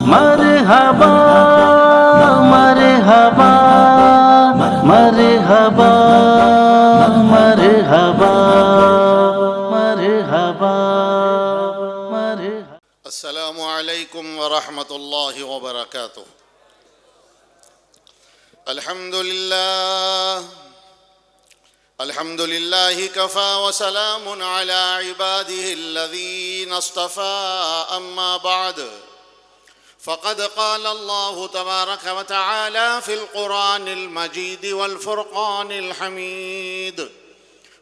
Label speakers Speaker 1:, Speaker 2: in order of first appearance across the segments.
Speaker 1: مرحبا مرحبا مرحبا مرحبا مرحبا مرحبا.
Speaker 2: السلام علیکم ورحمۃ اللہ وبرکاتہ. الحمد للہ کفا وسلام علی عباده الذین اصطفى اما بعد فقد قال الله تبارك وتعالى في القرآن المجيد والفرقان الحميد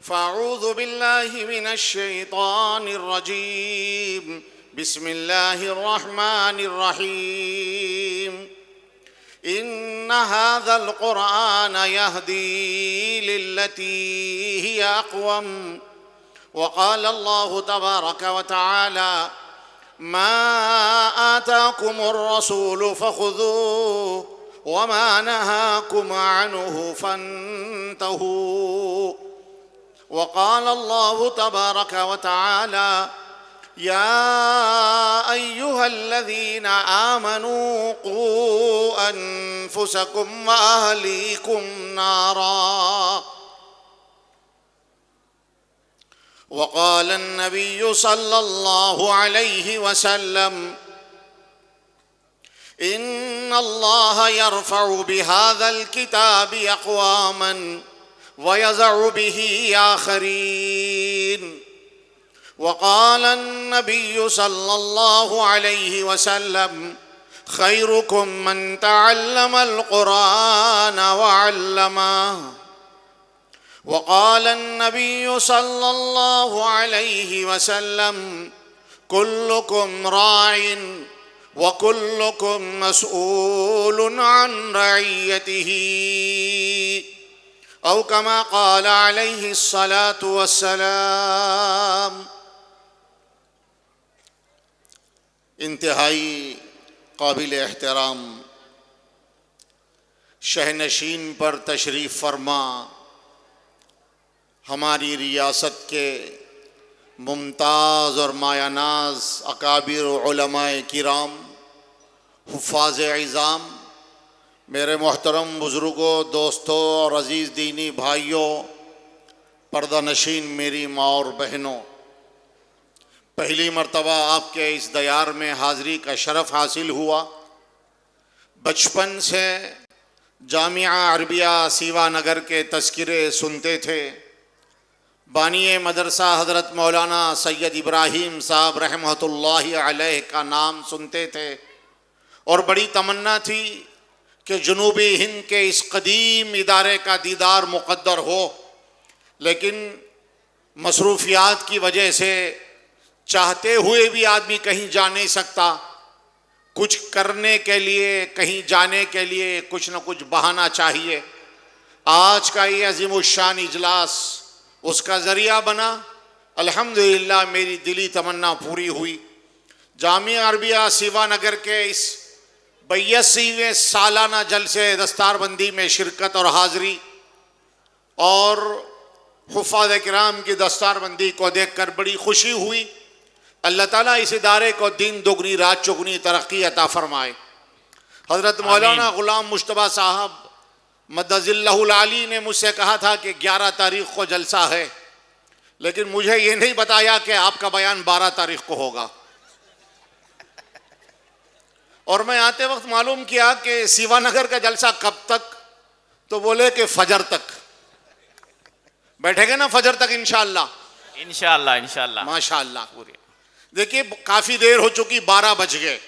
Speaker 2: فأعوذ بالله من الشيطان الرجيم بسم الله الرحمن الرحيم إن هذا القرآن يهدي للتي هي أقوم وقال الله تبارك وتعالى ما آتاكم الرسول فخذوه وما نهاكم عنه فانتهوا وقال الله تبارك وتعالى يا أيها الذين آمنوا قوا أنفسكم وأهليكم نارا وقال النبي صلى الله عليه وسلم إن الله يرفع بهذا الكتاب أقواما ويضع به آخرين وقال النبي صلى الله عليه وسلم خيركم من تعلم القرآن وعلمه وقال النبي صلى الله عليه وسلم كلكم راع وكلكم مسؤول عن رعيته أو كما قال عليه الصلاة والسلام. انتہائی قابل احترام شہنشین پر تشریف فرما ہماری ریاست کے ممتاز اور مایہ ناز اکابر علماء کرام، حفاظ عظام، میرے محترم بزرگوں، دوستوں اور عزیز دینی بھائیوں، پردہ نشین میری ماں اور بہنوں، پہلی مرتبہ آپ کے اس دیار میں حاضری کا شرف حاصل ہوا. بچپن سے جامعہ عربیہ سیوا نگر کے تذکرے سنتے تھے. بانی مدرسہ حضرت مولانا سید ابراہیم صاحب رحمۃ اللہ علیہ کا نام سنتے تھے اور بڑی تمنا تھی کہ جنوبی ہند کے اس قدیم ادارے کا دیدار مقدر ہو، لیکن مصروفیات کی وجہ سے چاہتے ہوئے بھی آدمی کہیں جا نہیں سکتا. کچھ کرنے کے لیے، کہیں جانے کے لیے کچھ نہ کچھ بہانہ چاہیے. آج کا یہ عظیم الشان اجلاس اس کا ذریعہ بنا. الحمدللہ میری دلی تمنا پوری ہوئی. جامعہ عربیہ سیوا نگر کے اس 82ویں سالانہ جلسے دستار بندی میں شرکت اور حاضری اور حفاظ کرام کی دستار بندی کو دیکھ کر بڑی خوشی ہوئی. اللہ تعالیٰ اس ادارے کو دن دگنی رات چگنی ترقی عطا فرمائے. حضرت مولانا غلام مجتبیٰ صاحب مدد اللہ العالی نے مجھ سے کہا تھا کہ 11 تاریخ کو جلسہ ہے، لیکن مجھے یہ نہیں بتایا کہ آپ کا بیان 12 تاریخ کو ہوگا. اور میں آتے وقت معلوم کیا کہ سیوا نگر کا جلسہ کب تک، تو بولے کہ فجر تک. بیٹھے گے نا فجر تک انشاءاللہ؟
Speaker 3: انشاءاللہ انشاءاللہ
Speaker 2: ماشاءاللہ. دیکھیے کافی دیر ہو چکی، 12 بج گئے.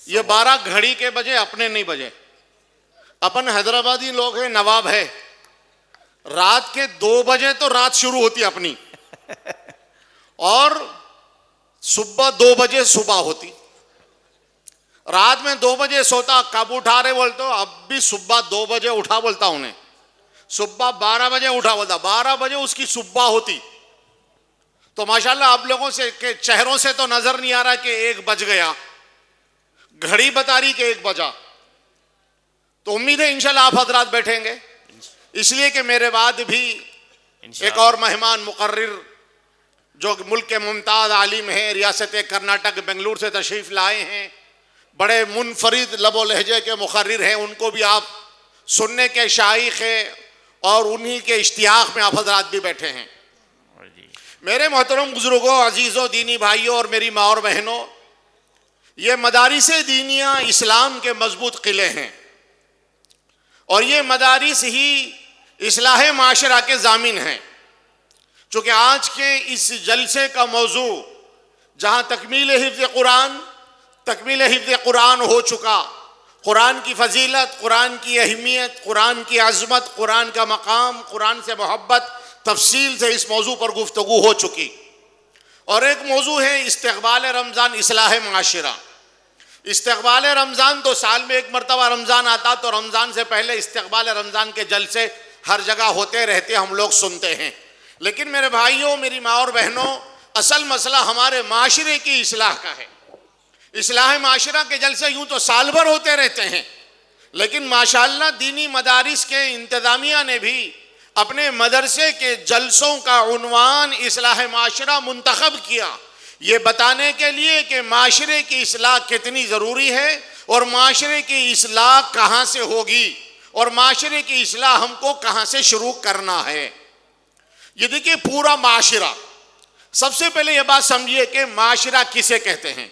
Speaker 2: یہ 12 گھڑی کے بجے اپنے نہیں بجے. اپن حیدرآبادی لوگ ہیں، نواب ہے. رات کے 2 بجے تو رات شروع ہوتی اپنی، اور صبح 2 بجے صبح ہوتی. رات میں 2 بجے سوتا، کب اٹھا رہے بولتے ہو؟ اب بھی صبح 2 بجے اٹھا بولتا انہیں. صبح 12 بجے اٹھا بولتا، 12 بجے اس کی صبح ہوتی. تو ماشاءاللہ آپ لوگوں سے کہ چہروں سے تو نظر نہیں آ رہا کہ 1 بج گیا، گھڑی بتا رہی کہ 1 بجا. تو امید ہے انشاءاللہ آپ حضرات بیٹھیں گے. اس لیے کہ میرے بعد بھی ایک اور مہمان مقرر جو ملک کے ممتاز عالم ہیں، ریاست کرناٹک بنگلور سے تشریف لائے ہیں، بڑے منفرد لب و لہجے کے مقرر ہیں، ان کو بھی آپ سننے کے شائق ہیں اور انہی کے اشتیاق میں آپ حضرات بھی بیٹھے ہیں۔ میرے محترم بزرگوں، عزیزوں، دینی بھائیوں اور میری ماں اور بہنوں، یہ مدارس دینیہ اسلام کے مضبوط قلعے ہیں، اور یہ مدارس ہی اصلاح معاشرہ کے ضامن ہیں۔ چونکہ آج کے اس جلسے کا موضوع جہاں تکمیل حفظ قرآن ہو چکا، قرآن کی فضیلت، قرآن کی اہمیت، قرآن کی عظمت، قرآن کا مقام، قرآن سے محبت، تفصیل سے اس موضوع پر گفتگو ہو چکی، اور ایک موضوع ہے استقبال رمضان، اصلاح معاشرہ۔ استقبال رمضان تو سال میں ایک مرتبہ رمضان آتا، تو رمضان سے پہلے استقبال رمضان کے جلسے ہر جگہ ہوتے رہتے، ہم لوگ سنتے ہیں۔ لیکن میرے بھائیوں، میری ماں اور بہنوں، اصل مسئلہ ہمارے معاشرے کی اصلاح کا ہے۔ اصلاح معاشرہ کے جلسے یوں تو سال بھر ہوتے رہتے ہیں، لیکن ماشاءاللہ دینی مدارس کے انتظامیہ نے بھی اپنے مدرسے کے جلسوں کا عنوان اصلاح معاشرہ منتخب کیا، یہ بتانے کے لیے کہ معاشرے کی اصلاح کتنی ضروری ہے، اور معاشرے کی اصلاح کہاں سے ہوگی، اور معاشرے کی اصلاح ہم کو کہاں سے شروع کرنا ہے۔ یہ دیکھیے، پورا معاشرہ، سب سے پہلے یہ بات سمجھیے کہ معاشرہ کسے کہتے ہیں۔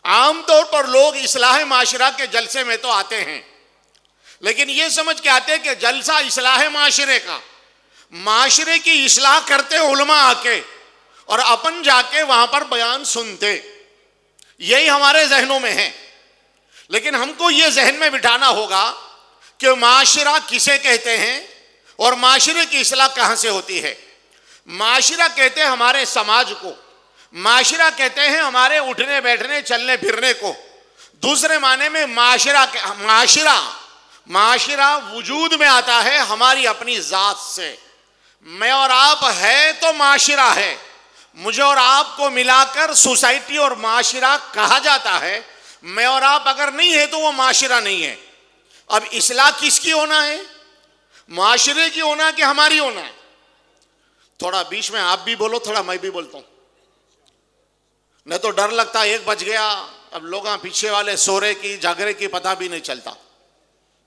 Speaker 2: عام طور پر لوگ اصلاح معاشرہ کے جلسے میں تو آتے ہیں، لیکن یہ سمجھ کے آتے کہ جلسہ اصلاح معاشرے کا، معاشرے کی اصلاح کرتے علماء آ کے، اور اپن جا کے وہاں پر بیان سنتے، یہی ہمارے ذہنوں میں ہے۔ لیکن ہم کو یہ ذہن میں بٹھانا ہوگا کہ معاشرہ کسے کہتے ہیں اور معاشرے کی اصلاح کہاں سے ہوتی ہے۔ معاشرہ کہتے ہیں ہمارے سماج کو، معاشرہ کہتے ہیں ہمارے اٹھنے بیٹھنے چلنے پھرنے کو۔ دوسرے معنی میں معاشرہ وجود میں آتا ہے ہماری اپنی ذات سے۔ میں اور آپ ہے تو معاشرہ ہے، مجھے اور آپ کو ملا کر سوسائٹی اور معاشرہ کہا جاتا ہے۔ میں اور آپ اگر نہیں ہے تو وہ معاشرہ نہیں ہے۔ اب اصلاح کس کی ہونا ہے؟ معاشرے کی ہونا کہ ہماری ہونا ہے؟ تھوڑا بیچ میں آپ بھی بولو، تھوڑا میں بھی بولتا ہوں، نہیں تو ڈر لگتا ہے 1 بج گیا، اب لوگ پیچھے والے سورے کی جاگرے کی پتہ بھی نہیں چلتا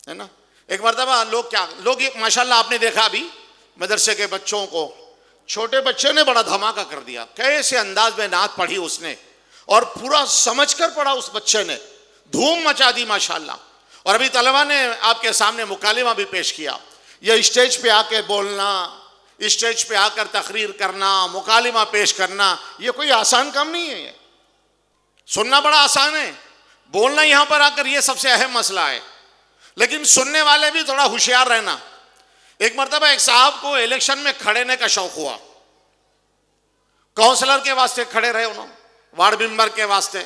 Speaker 2: ہے نا۔ ایک مرتبہ لوگ ماشاءاللہ آپ نے دیکھا ابھی مدرسے کے بچوں کو، چھوٹے بچے نے بڑا دھماکہ کر دیا، کیسے انداز میں نعت پڑھی اس نے، اور پورا سمجھ کر پڑھا اس بچے نے، دھوم مچا دی ماشاءاللہ۔ اور ابھی طلبہ نے آپ کے سامنے مکالمہ بھی پیش کیا۔ یہ اسٹیج پہ آ کے بولنا، اسٹیج پہ آ کر تقریر کرنا، مکالمہ پیش کرنا، یہ کوئی آسان کام نہیں ہے۔ سننا بڑا آسان ہے، بولنا یہاں پر آ کر یہ سب سے اہم مسئلہ ہے۔ لیکن سننے والے بھی تھوڑا ہوشیار رہنا۔ ایک مرتبہ ایک صاحب کو الیکشن میں کھڑے کا شوق ہوا، کونسلر کے واسطے کھڑے رہے، انہوں وارڈ ممبر کے واسطے۔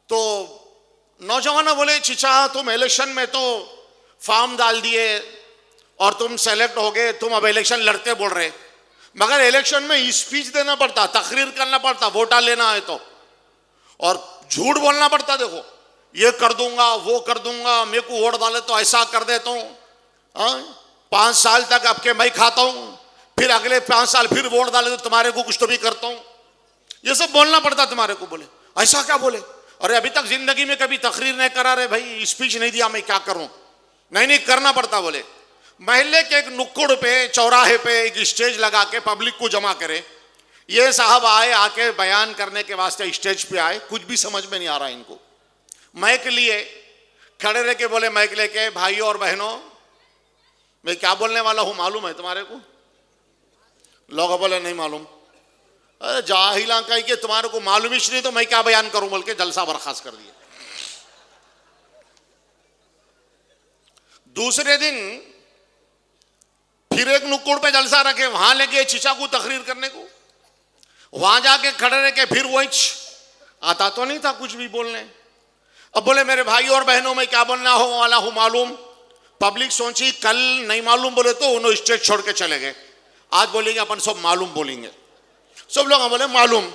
Speaker 2: تو نوجوانوں بولے، چچا تم الیکشن میں تو فارم ڈال دیے اور تم سیلیکٹ ہو گئے، تم اب الیکشن لڑتے بول رہے، مگر الیکشن میں اسپیچ دینا پڑتا، تقریر کرنا پڑتا، ووٹا لینا ہے تو، اور جھوٹ بولنا پڑتا، دیکھو یہ کر دوں گا، وہ کر دوں گا، میرے کو ووٹ ڈالے تو ایسا کر دیتا ہوں، 5 سال تک اب کے میں کھاتا ہوں، پھر اگلے 5 سال پھر ووٹ ڈالے تو تمہارے کو کچھ تو بھی کرتا ہوں، یہ سب بولنا پڑتا تمہارے کو۔ بولے ایسا کیا بولے؟ ارے ابھی تک زندگی میں کبھی تقریر نہیں کرا رہے بھائی، اسپیچ نہیں دیا، میں کیا کروں؟ نہیں کرنا پڑتا۔ بولے محلے کے ایک نکڑ پہ، چوراہے پہ ایک اسٹیج لگا کے پبلک کو جمع کرے۔ یہ صاحب آئے، آ کے بیان کرنے کے واسطے اسٹیج پہ آئے، کچھ بھی سمجھ میں نہیں آ رہا ان کو، مائک لیے کھڑے رہ کے بولے، مائک لے کے، بھائیوں اور بہنوں میں کیا بولنے والا ہوں معلوم ہے تمہارے کو؟ لوگ بولے نہیں معلوم۔ ارے جاہلاں کہیں کہ تمہارے کو معلوم ہی نہیں تو میں کیا بیان کروں، بول کے جلسہ برخاست کر دیا۔ دوسرے دن پھر ایک نکڑ پہ جلسہ رکھے، وہاں لے گئے چچا کو تقریر کرنے کو، وہاں جا کے کھڑے رہ کے پھر وہی آتا تو نہیں تھا کچھ بھی بولنے۔ اب بولے میرے بھائی اور بہنوں میں کیا بولنا ہو والا ہوں معلوم۔ پبلک سوچی کل نہیں معلوم بولے تو انہوں اسٹیج چھوڑ کے چلے گئے، آج بولیں گے اپن سب معلوم بولیں گے۔ سب لوگ بولے معلوم،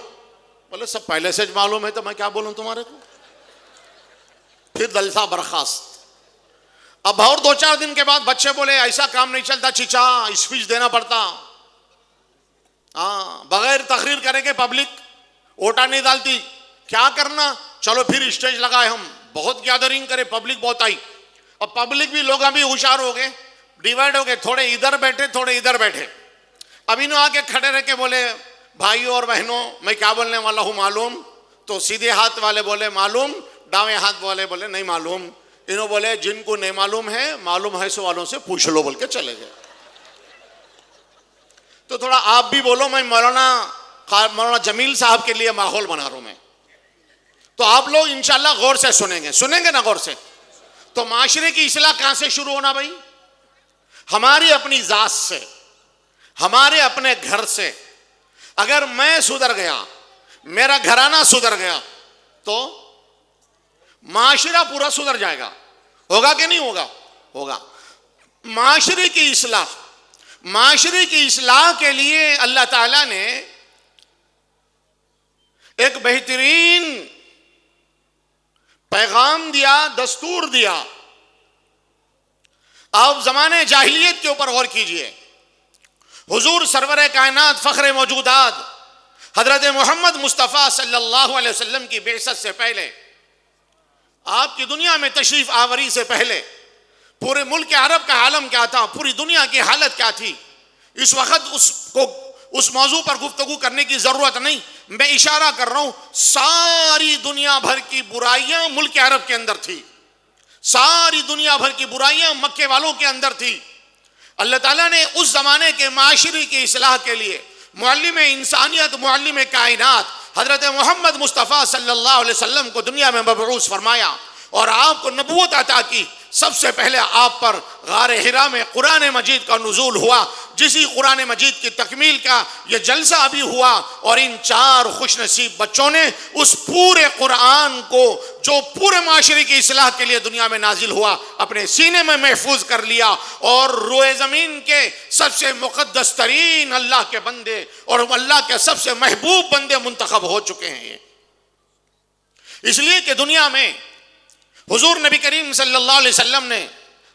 Speaker 2: بولے سب پہلے سے معلوم ہے تو میں کیا بولوں تمہارے کو۔ پھر جلسہ برخاست۔ اب اور 2-4 دن کے بعد بچے بولے ایسا کام نہیں چلتا چچا، اسپیچ دینا پڑتا، بغیر تقریر کریں گے پبلک ووٹا نہیں ڈالتی، کیا کرنا؟ چلو پھر اسٹیج لگائے ہم بہت گیدرنگ کرے, پبلک بہت آئی, اور پبلک بھی لوگ ابھی ہوشیار ہو گئے, ڈیوائڈ ہو گئے, تھوڑے ادھر بیٹھے تھوڑے ادھر بیٹھے. اب انہوں آ کے کھڑے رہ کے بولے بھائیوں اور بہنوں میں کیا بولنے والا ہوں معلوم؟ تو سیدھے ہاتھ والے بولے معلوم, داویں ہاتھ والے بولے نہیں معلوم. انہوں بولے جن کو نہیں معلوم ہے سو والوں سے پوچھ لو بول کے چلے گئے. تو تھوڑا آپ بھی بولو, میں مولانا جمیل صاحب کے لیے ماحول بنا رہا ہوں میں. تو آپ لوگ انشاءاللہ غور سے سنیں گے نا غور سے. تو معاشرے کی اصلاح کہاں سے شروع ہونا بھائی؟ ہماری اپنی ذات سے, ہمارے اپنے گھر سے. اگر میں سدھر گیا, میرا گھرانہ سدھر گیا, تو معاشرہ پورا سدھر جائے گا. ہوگا کہ نہیں ہوگا؟ ہوگا. معاشرے کی اصلاح کے لیے اللہ تعالیٰ نے ایک بہترین پیغام دیا, دستور دیا. آپ زمانے جاہلیت کے اوپر غور کیجئے. حضور سرور کائنات فخر موجودات حضرت محمد مصطفیٰ صلی اللہ علیہ وسلم کی بعثت سے پہلے, آپ کی دنیا میں تشریف آوری سے پہلے پورے ملک عرب کا عالم کیا تھا, پوری دنیا کی حالت کیا تھی؟ اس وقت اس موضوع پر گفتگو کرنے کی ضرورت نہیں. میں اشارہ کر رہا ہوں, ساری دنیا بھر کی برائیاں ملک عرب کے اندر تھی, ساری دنیا بھر کی برائیاں مکے والوں کے اندر تھی. اللہ تعالیٰ نے اس زمانے کے معاشرے کی اصلاح کے لیے معلم انسانیت, معلم کائنات حضرت محمد مصطفیٰ صلی اللہ علیہ وسلم کو دنیا میں مبعوث فرمایا اور آپ کو نبوت عطا کی. سب سے پہلے آپ پر غار حرا میں قرآن مجید کا نزول ہوا, جسی قرآن مجید کی تکمیل کا یہ جلسہ ابھی ہوا. اور ان 4 خوش نصیب بچوں نے اس پورے قرآن کو جو پورے معاشرے کی اصلاح کے لیے دنیا میں نازل ہوا اپنے سینے میں محفوظ کر لیا, اور روئے زمین کے سب سے مقدس ترین اللہ کے بندے اور اللہ کے سب سے محبوب بندے منتخب ہو چکے ہیں. یہ اس لیے کہ دنیا میں حضور نبی کریم صلی اللہ علیہ وسلم نے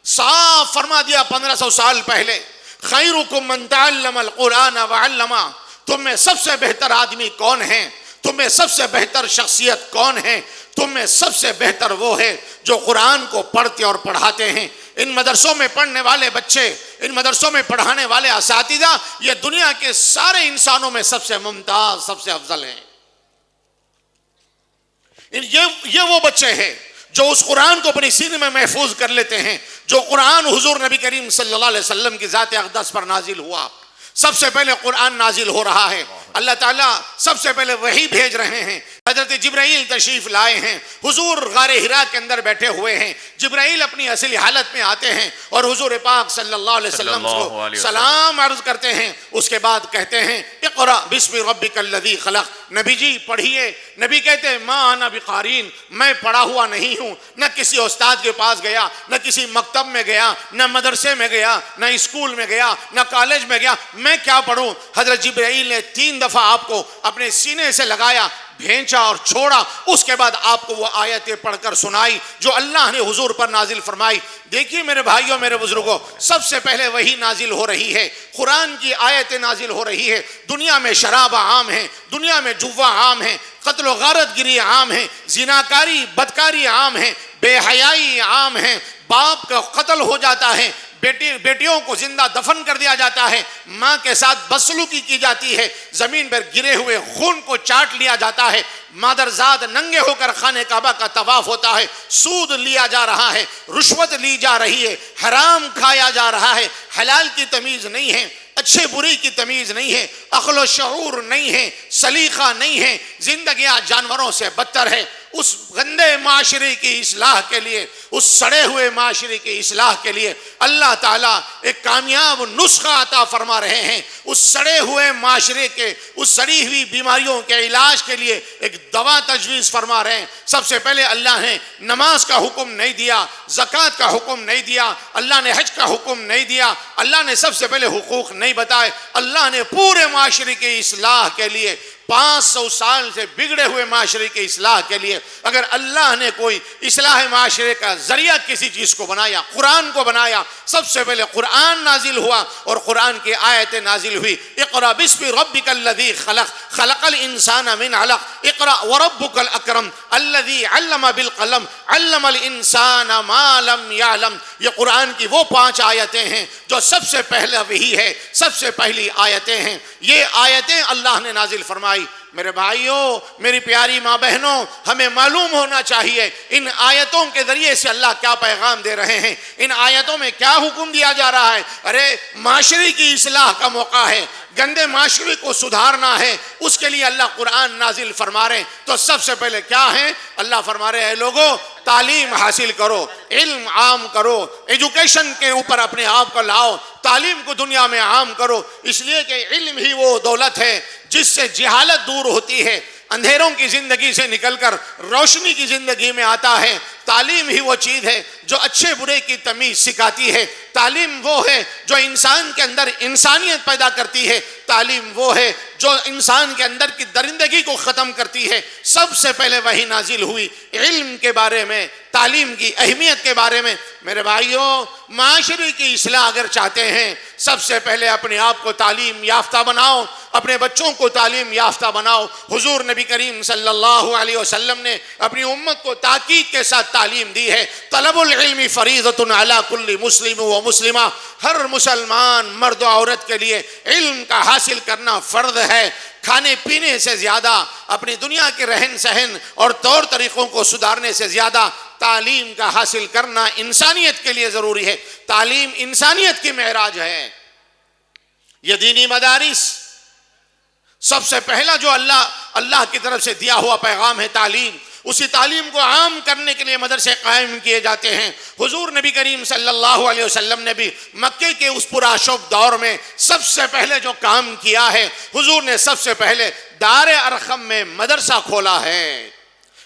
Speaker 2: صاف فرما دیا 1500 سال پہلے, خیرکم من تعلم القرآن وعلمہ. تم میں سب سے بہتر آدمی کون ہے؟ تم میں سب سے بہتر شخصیت کون ہے؟ تم میں سب سے بہتر وہ ہے جو قرآن کو پڑھتے اور پڑھاتے ہیں. ان مدرسوں میں پڑھنے والے بچے, ان مدرسوں میں پڑھانے والے اساتذہ, یہ دنیا کے سارے انسانوں میں سب سے ممتاز, سب سے افضل ہیں. یہ وہ بچے ہیں جو اس قرآن کو اپنی سینے میں محفوظ کر لیتے ہیں. جو قرآن حضور نبی کریم صلی اللہ علیہ وسلم کی ذات اقدس پر نازل ہوا, سب سے پہلے قرآن نازل ہو رہا ہے. اللہ تعالیٰ سب سے پہلے وحی بھیج رہے ہیں. حضرت جبرائیل تشریف لائے ہیں, حضور غار حرا کے اندر بیٹھے ہوئے ہیں. جبرائیل اپنی اصلی حالت میں آتے ہیں اور حضور پاک صلی اللہ علیہ وسلم کو سلام عرض کرتے ہیں. اس کے بعد کہتے ہیں اقرأ بسم ربک الذی خلق. نبی جی پڑھیے. نبی کہتے ہیں ما انا بقارین, میں پڑھا ہوا نہیں ہوں, نہ کسی استاد کے پاس گیا, نہ کسی مکتب میں گیا, نہ مدرسے میں گیا, نہ اسکول میں گیا, نہ کالج میں گیا, میں کیا پڑھوں؟ حضرت جبرائیل نے 3 دفعہ آپ کو اپنے سینے سے لگایا, بھینچا اور چھوڑا. اس کے بعد آپ کو وہ آیتیں پڑھ کر سنائی جو اللہ نے حضور پر نازل فرمائی. دیکھیے میرے بھائیوں, میرے بزرگوں, سب سے پہلے وہی نازل ہو رہی ہے, قرآن کی آیتیں نازل ہو رہی ہے. دنیا میں شراب عام ہے, دنیا میں جوا عام ہے, قتل و غارت گری عام ہے, زناکاری بدکاری عام ہے, بے حیائی عام ہے, باپ کا قتل ہو جاتا ہے, بیٹیوں کو زندہ دفن کر دیا جاتا ہے, ماں کے ساتھ بدسلوکی کی جاتی ہے, زمین پر گرے ہوئے خون کو چاٹ لیا جاتا ہے, مادرزاد ننگے ہو کر خانہ کعبہ کا طواف ہوتا ہے, سود لیا جا رہا ہے, رشوت لی جا رہی ہے, حرام کھایا جا رہا ہے, حلال کی تمیز نہیں ہے, اچھے بری کی تمیز نہیں ہے, عقل و شعور نہیں ہے, سلیقہ نہیں ہے, زندگیاں جانوروں سے بدتر ہے. اس گندے معاشرے کی اصلاح کے لیے, اس سڑے ہوئے معاشرے کی اصلاح کے لیے اللہ تعالیٰ ایک کامیاب نسخہ عطا فرما رہے ہیں. اس سڑے ہوئے معاشرے کے, اس سڑی ہوئی بیماریوں کے علاج کے لیے ایک دوا تجویز فرما رہے ہیں. سب سے پہلے اللہ نے نماز کا حکم نہیں دیا, زکوٰۃ کا حکم نہیں دیا, اللہ نے حج کا حکم نہیں دیا, اللہ نے سب سے پہلے حقوق نہیں بتائے. اللہ نے پورے معاشرے کی اصلاح کے لیے 500 سال سے بگڑے ہوئے معاشرے کی اصلاح کے لیے اگر اللہ نے کوئی اصلاح معاشرے کا ذریعہ کسی چیز کو بنایا، قرآن کو بنایا، سب سے پہلے قرآن نازل ہوا اور قرآن کی آیتیں نازل ہوئی۔ اقرأ بسم ربک الذی خلق خلق الانسان من علق اقرأ وربک الاکرم الذی علم بالقلم علم الانسان ما لم یعلم۔ یہ قرآن کی وہ 5 آیتیں ہیں جو سب سے پہلا وحی ہے، سب سے پہلی آیتیں ہیں۔ یہ آیتیں اللہ نے نازل فرمائی۔ میرے بھائیوں، میری پیاری ماں بہنوں، ہمیں معلوم ہونا چاہیے ان آیتوں کے ذریعے سے اللہ کیا پیغام دے رہے ہیں، ان آیتوں میں کیا حکم دیا جا رہا ہے۔ ارے معاشرے کی اصلاح کا موقع ہے، گندے معاشرے کو سدھارنا ہے، اس کے لیے اللہ قرآن نازل فرما رہے ہیں۔ تو سب سے پہلے کیا ہے؟ اللہ فرما رہے ہیں لوگوں تعلیم حاصل کرو، علم عام کرو، ایجوکیشن کے اوپر اپنے آپ کو لاؤ، تعلیم کو دنیا میں عام کرو، اس لیے کہ علم ہی وہ دولت ہے جس سے جہالت دور ہوتی ہے، اندھیروں کی زندگی سے نکل کر روشنی کی زندگی میں آتا ہے۔ تعلیم ہی وہ چیز ہے جو اچھے برے کی تمیز سکھاتی ہے، تعلیم وہ ہے جو انسان کے اندر انسانیت پیدا کرتی ہے، تعلیم وہ ہے جو انسان کے اندر کی درندگی کو ختم کرتی ہے۔ سب سے پہلے وہی نازل ہوئی علم کے بارے میں، تعلیم کی اہمیت کے بارے میں۔ میرے بھائیوں، معاشرے کی اصلاح اگر چاہتے ہیں، سب سے پہلے اپنے آپ کو تعلیم یافتہ بناؤ، اپنے بچوں کو تعلیم یافتہ بناؤ۔ حضور نبی کریم صلی اللہ علیہ وسلم نے اپنی امت کو تاکید کے ساتھ تعلیم دی ہے۔ طلب العلم فریضۃ علی کل مسلم و مسلمہ، ہر مسلمان مرد و عورت کے لیے علم کا حاصل کرنا فرض ہے۔ کھانے پینے سے زیادہ، اپنی دنیا کے رہن سہن اور طور طریقوں کو سدھارنے سے زیادہ تعلیم کا حاصل کرنا انسانیت کے لیے ضروری ہے۔ تعلیم انسانیت کی معراج ہے۔ یہ دینی مدارس سب سے پہلا جو اللہ کی طرف سے دیا ہوا پیغام ہے تعلیم، اسی تعلیم کو عام کرنے کے لیے مدرسے قائم کیے جاتے ہیں۔ حضور نبی کریم صلی اللہ علیہ وسلم نے بھی مکے کے اس پرآشوب دور میں سب سے پہلے جو کام کیا ہے، حضور نے سب سے پہلے دار ارقم میں مدرسہ کھولا ہے،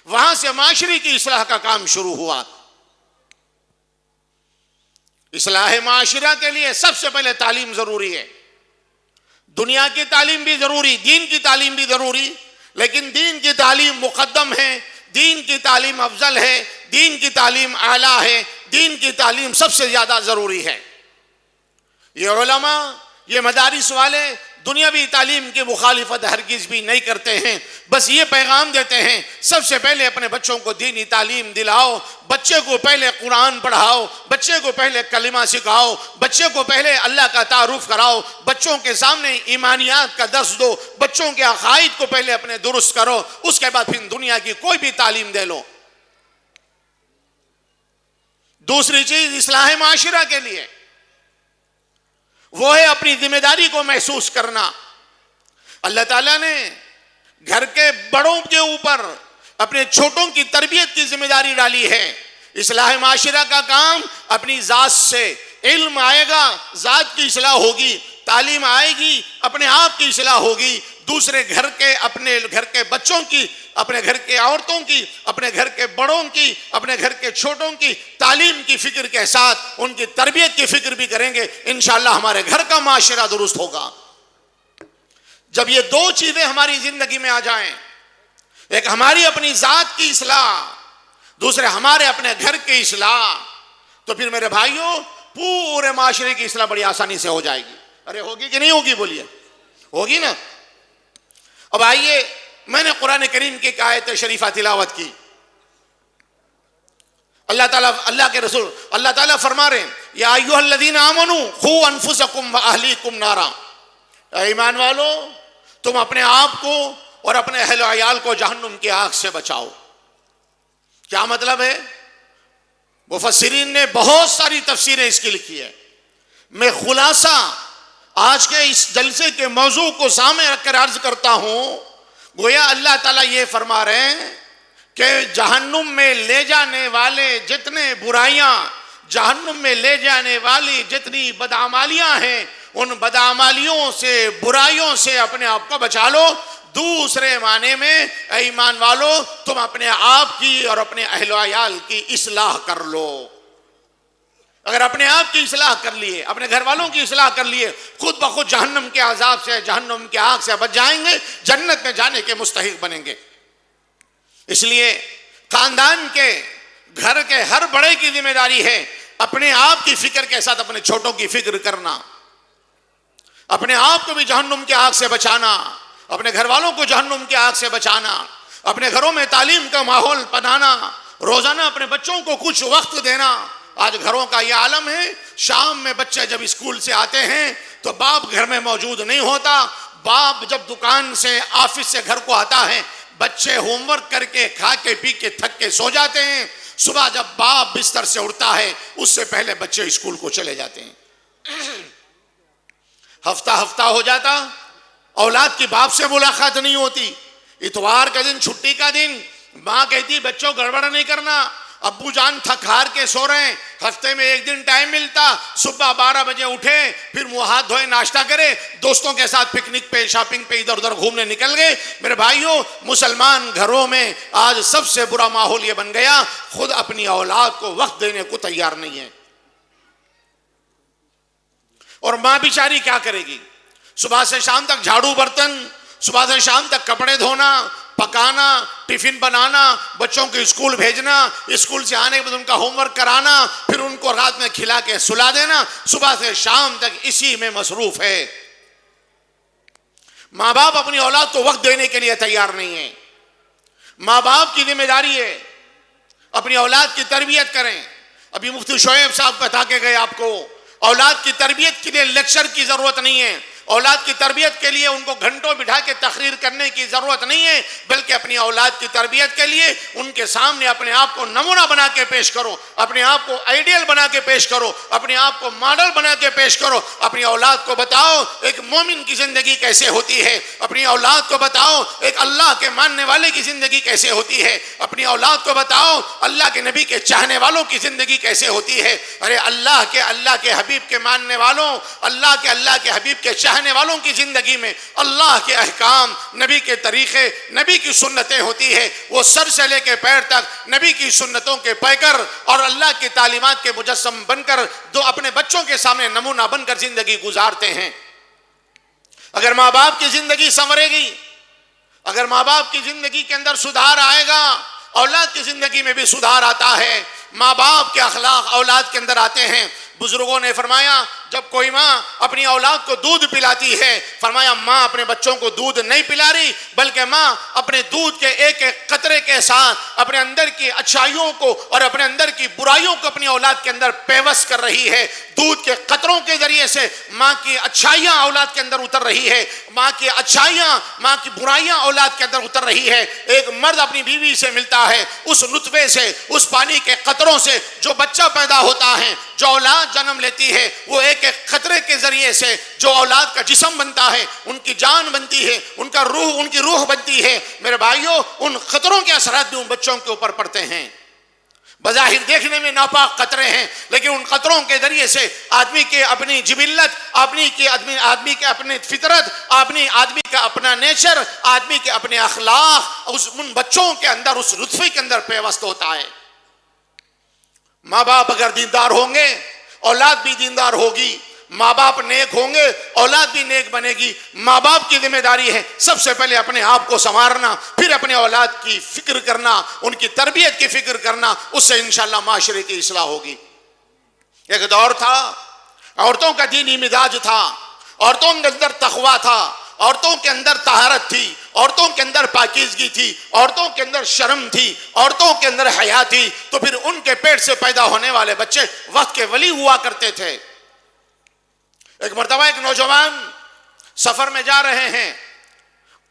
Speaker 2: وہاں سے معاشرے کی اصلاح کا کام شروع ہوا۔ اصلاح معاشرہ کے لیے سب سے پہلے تعلیم ضروری ہے۔ دنیا کی تعلیم بھی ضروری، دین کی تعلیم بھی ضروری، لیکن دین کی تعلیم مقدم ہے، دین کی تعلیم افضل ہے، دین کی تعلیم اعلیٰ ہے، دین کی تعلیم سب سے زیادہ ضروری ہے۔ یہ علماء، یہ مدارس والے دنیاوی تعلیم کی مخالفت ہرگز بھی نہیں کرتے ہیں، بس یہ پیغام دیتے ہیں سب سے پہلے اپنے بچوں کو دینی تعلیم دلاؤ، بچے کو پہلے قرآن پڑھاؤ، بچے کو پہلے کلمہ سکھاؤ، بچے کو پہلے اللہ کا تعارف کراؤ، بچوں کے سامنے ایمانیات کا درس دو، بچوں کے عقائد کو پہلے اپنے درست کرو، اس کے بعد پھر دنیا کی کوئی بھی تعلیم دے لو۔ دوسری چیز اصلاح معاشرہ کے لیے وہ ہے اپنی ذمہ داری کو محسوس کرنا۔ اللہ تعالیٰ نے گھر کے بڑوں کے اوپر اپنے چھوٹوں کی تربیت کی ذمہ داری ڈالی ہے۔ اصلاح معاشرہ کا کام اپنی ذات سے، علم آئے گا ذات کی اصلاح ہوگی، تعلیم آئے گی اپنے آپ کی اصلاح ہوگی، دوسرے گھر کے، اپنے گھر کے بچوں کی، اپنے گھر کے عورتوں کی، اپنے گھر کے بڑوں کی، اپنے گھر کے چھوٹوں کی تعلیم کی فکر کے ساتھ ان کی تربیت کی فکر بھی کریں گے، انشاءاللہ ہمارے گھر کا معاشرہ درست ہوگا۔ جب یہ دو چیزیں ہماری زندگی میں آ جائیں، ایک ہماری اپنی ذات کی اصلاح، دوسرے ہمارے اپنے گھر کی اصلاح، تو پھر میرے بھائیوں پورے معاشرے کی اصلاح بڑی آسانی سے ہو جائے گی۔ ارے ہوگی کہ نہیں ہوگی؟ بولیے، ہوگی نا؟ اب آئیے، میں نے قرآن کریم کی ایک آیت شریفہ تلاوت کی۔ اللہ کے رسول اللہ تعالیٰ فرما رہے ہیں یا ایھا الذین آمنوا قوا انفسکم واہلیکم نارا، اے ایمان والو تم اپنے آپ کو اور اپنے اہل و عیال کو جہنم کی آگ سے بچاؤ۔ کیا مطلب ہے؟ مفسرین نے بہت ساری تفسیریں اس کی لکھی ہے۔ میں خلاصہ آج کے اس جلسے کے موضوع کو سامنے رکھ کر عرض کرتا ہوں، گویا اللہ تعالیٰ یہ فرما رہے ہیں کہ جہنم میں لے جانے والے جتنے برائیاں، جہنم میں لے جانے والی جتنی بدعمالیاں ہیں، ان بدعمالیوں سے، برائیوں سے اپنے آپ کو بچا لو۔ دوسرے معنی میں اے ایمان والو تم اپنے آپ کی اور اپنے اہل و عیال کی اصلاح کر لو۔ اگر اپنے آپ کی اصلاح کر لیے، اپنے گھر والوں کی اصلاح کر لیے، خود بخود جہنم کے عذاب سے، جہنم کی آگ سے بچ جائیں گے، جنت میں جانے کے مستحق بنیں گے۔ اس لیے خاندان کے گھر کے ہر بڑے کی ذمہ داری ہے اپنے آپ کی فکر کے ساتھ اپنے چھوٹوں کی فکر کرنا، اپنے آپ کو بھی جہنم کی آگ سے بچانا، اپنے گھر والوں کو جہنم کی آگ سے بچانا، اپنے گھروں میں تعلیم کا ماحول بنانا، روزانہ اپنے بچوں کو کچھ وقت دینا۔ آج گھروں کا یہ عالم ہے، شام میں بچے جب اسکول سے آتے ہیں تو باپ گھر میں موجود نہیں ہوتا، باپ جب دکان سے آفس سے گھر کو آتا ہے بچے ہوم ورک کر کے کھا کے پی کے تھک کے سو جاتے ہیں، صبح جب باپ بستر سے اٹھتا ہے اس سے پہلے بچے اسکول کو چلے جاتے ہیں۔ ہفتہ ہفتہ ہو جاتا، اولاد کی باپ سے ملاقات نہیں ہوتی، اتوار کا دن چھٹی کا دن ماں کہتی بچوں گڑبڑ نہیں کرنا، ابو جان تھک ہار کے سو رہے ہیں، ہفتے میں ایک دن ٹائم ملتا، صبح 12 بجے اٹھے، پھر منہ ہاتھ دھوئے ناشتہ کرے، دوستوں کے ساتھ پکنک پہ شاپنگ پہ ادھر ادھر گھومنے نکل گئے۔ میرے بھائیوں، مسلمان گھروں میں آج سب سے برا ماحول یہ بن گیا، خود اپنی اولاد کو وقت دینے کو تیار نہیں ہے۔ اور ماں بیچاری کیا کرے گی؟ صبح سے شام تک جھاڑو برتن، صبح سے شام تک کپڑے دھونا، پکانا، ٹفن بنانا، بچوں کو اسکول بھیجنا، اسکول سے آنے کے بعد ان کا ہوم ورک کرانا، پھر ان کو رات میں کھلا کے سلا دینا، صبح سے شام تک اسی میں مصروف ہے۔ ماں باپ اپنی اولاد کو وقت دینے کے لیے تیار نہیں ہے۔ ماں باپ کی ذمہ داری ہے اپنی اولاد کی تربیت کریں۔ ابھی مفتی شعیب صاحب بتا کے گئے آپ کو، اولاد کی تربیت کے لیے لیکچر کی ضرورت نہیں ہے، اولاد کی تربیت کے لیے ان کو گھنٹوں بٹھا کے تقریر کرنے کی ضرورت نہیں ہے، بلکہ اپنی اولاد کی تربیت کے لیے ان کے سامنے اپنے آپ کو نمونہ بنا کے پیش کرو، اپنے آپ کو آئیڈیل بنا کے پیش کرو، اپنے آپ کو ماڈل بنا کے پیش کرو۔ اپنی اولاد کو بتاؤ ایک مومن کی زندگی کیسے ہوتی ہے، اپنی اولاد کو بتاؤ ایک اللہ کے ماننے والے کی زندگی کیسے ہوتی ہے، اپنی اولاد کو بتاؤ اللہ کے نبی کے چاہنے والوں کی زندگی کیسے ہوتی ہے۔ ارے اللہ کے حبیب کے ماننے والوں، اللہ کے حبیب کے چاہنے والوں کی زندگی میں اللہ کے احکام، نبی کے طریقے، نبی کی سنتیں ہوتی ہے، وہ سر سے لے کے پیر تک نبی کی سنتوں کے پیکر اور اللہ کی تعلیمات کے مجسم بن کر دو اپنے بچوں کے سامنے نمونہ بن کر زندگی گزارتے ہیں۔ اگر ماں باپ کی زندگی سنورے گی، اگر ماں باپ کی زندگی کے اندر سدھار آئے گا، اولاد کی زندگی میں بھی سدھار آتا ہے۔ ماں باپ کے اخلاق اولاد کے اندر آتے ہیں۔ بزرگوں نے فرمایا جب کوئی ماں اپنی اولاد کو دودھ پلاتی ہے، فرمایا ماں اپنے بچوں کو دودھ نہیں پلا رہی، بلکہ ماں اپنے دودھ کے ایک ایک قطرے کے ساتھ اپنے اندر کی اچھائیوں کو اور اپنے اندر کی برائیوں کو اپنی اولاد کے اندر پیوست کر رہی ہے۔ دودھ کے قطروں کے ذریعے سے ماں کی اچھائیاں اولاد کے اندر اتر رہی ہے، ماں کی اچھائیاں، ماں کی برائیاں اولاد کے اندر اتر رہی ہے۔ ایک مرد اپنی بیوی سے ملتا ہے، اس نطفے سے، اس پانی کے قطروں سے جو بچہ پیدا ہوتا ہے، جو اولاد جنم لیتی ہے، وہ ایک ایک خطرے کے ذریعے سے جو اولاد کا جسم بنتا ہے، ان کی جان بنتی ہے، ان کا روح، ان کی روح بنتی ہے۔ میرے بھائیوں، ان خطروں کے اثرات بھی ان بچوں کے اوپر پڑتے ہیں۔ بظاہر دیکھنے میں ناپاک قطرے ہیں، لیکن ان قطروں کے ذریعے سے آدمی کے اپنی جبلت، آدمی کے اپنی فطرت، آدمی کا اپنا نیچر، آدمی کے اپنے اخلاق ان بچوں کے اندر، اس نطفے کے اندر پیوست ہوتا ہے۔ ماں باپ اگر دیندار ہوں گے اولاد بھی دیندار ہوگی، ماں باپ نیک ہوں گے اولاد بھی نیک بنے گی۔ ماں باپ کی ذمہ داری ہے سب سے پہلے اپنے آپ کو سنوارنا، پھر اپنے اولاد کی فکر کرنا، ان کی تربیت کی فکر کرنا، اس سے انشاءاللہ معاشرے کی اصلاح ہوگی۔ ایک دور تھا عورتوں کا دینی مزاج تھا، عورتوں کے اندر تقویٰ تھا، عورتوں کے اندر طہارت تھی، عورتوں کے اندر پاکیزگی تھی، عورتوں کے اندر شرم تھی، عورتوں کے اندر حیا تھی، تو پھر ان کے پیٹ سے پیدا ہونے والے بچے وقت کے ولی ہوا کرتے تھے۔ ایک مرتبہ ایک نوجوان سفر میں جا رہے ہیں،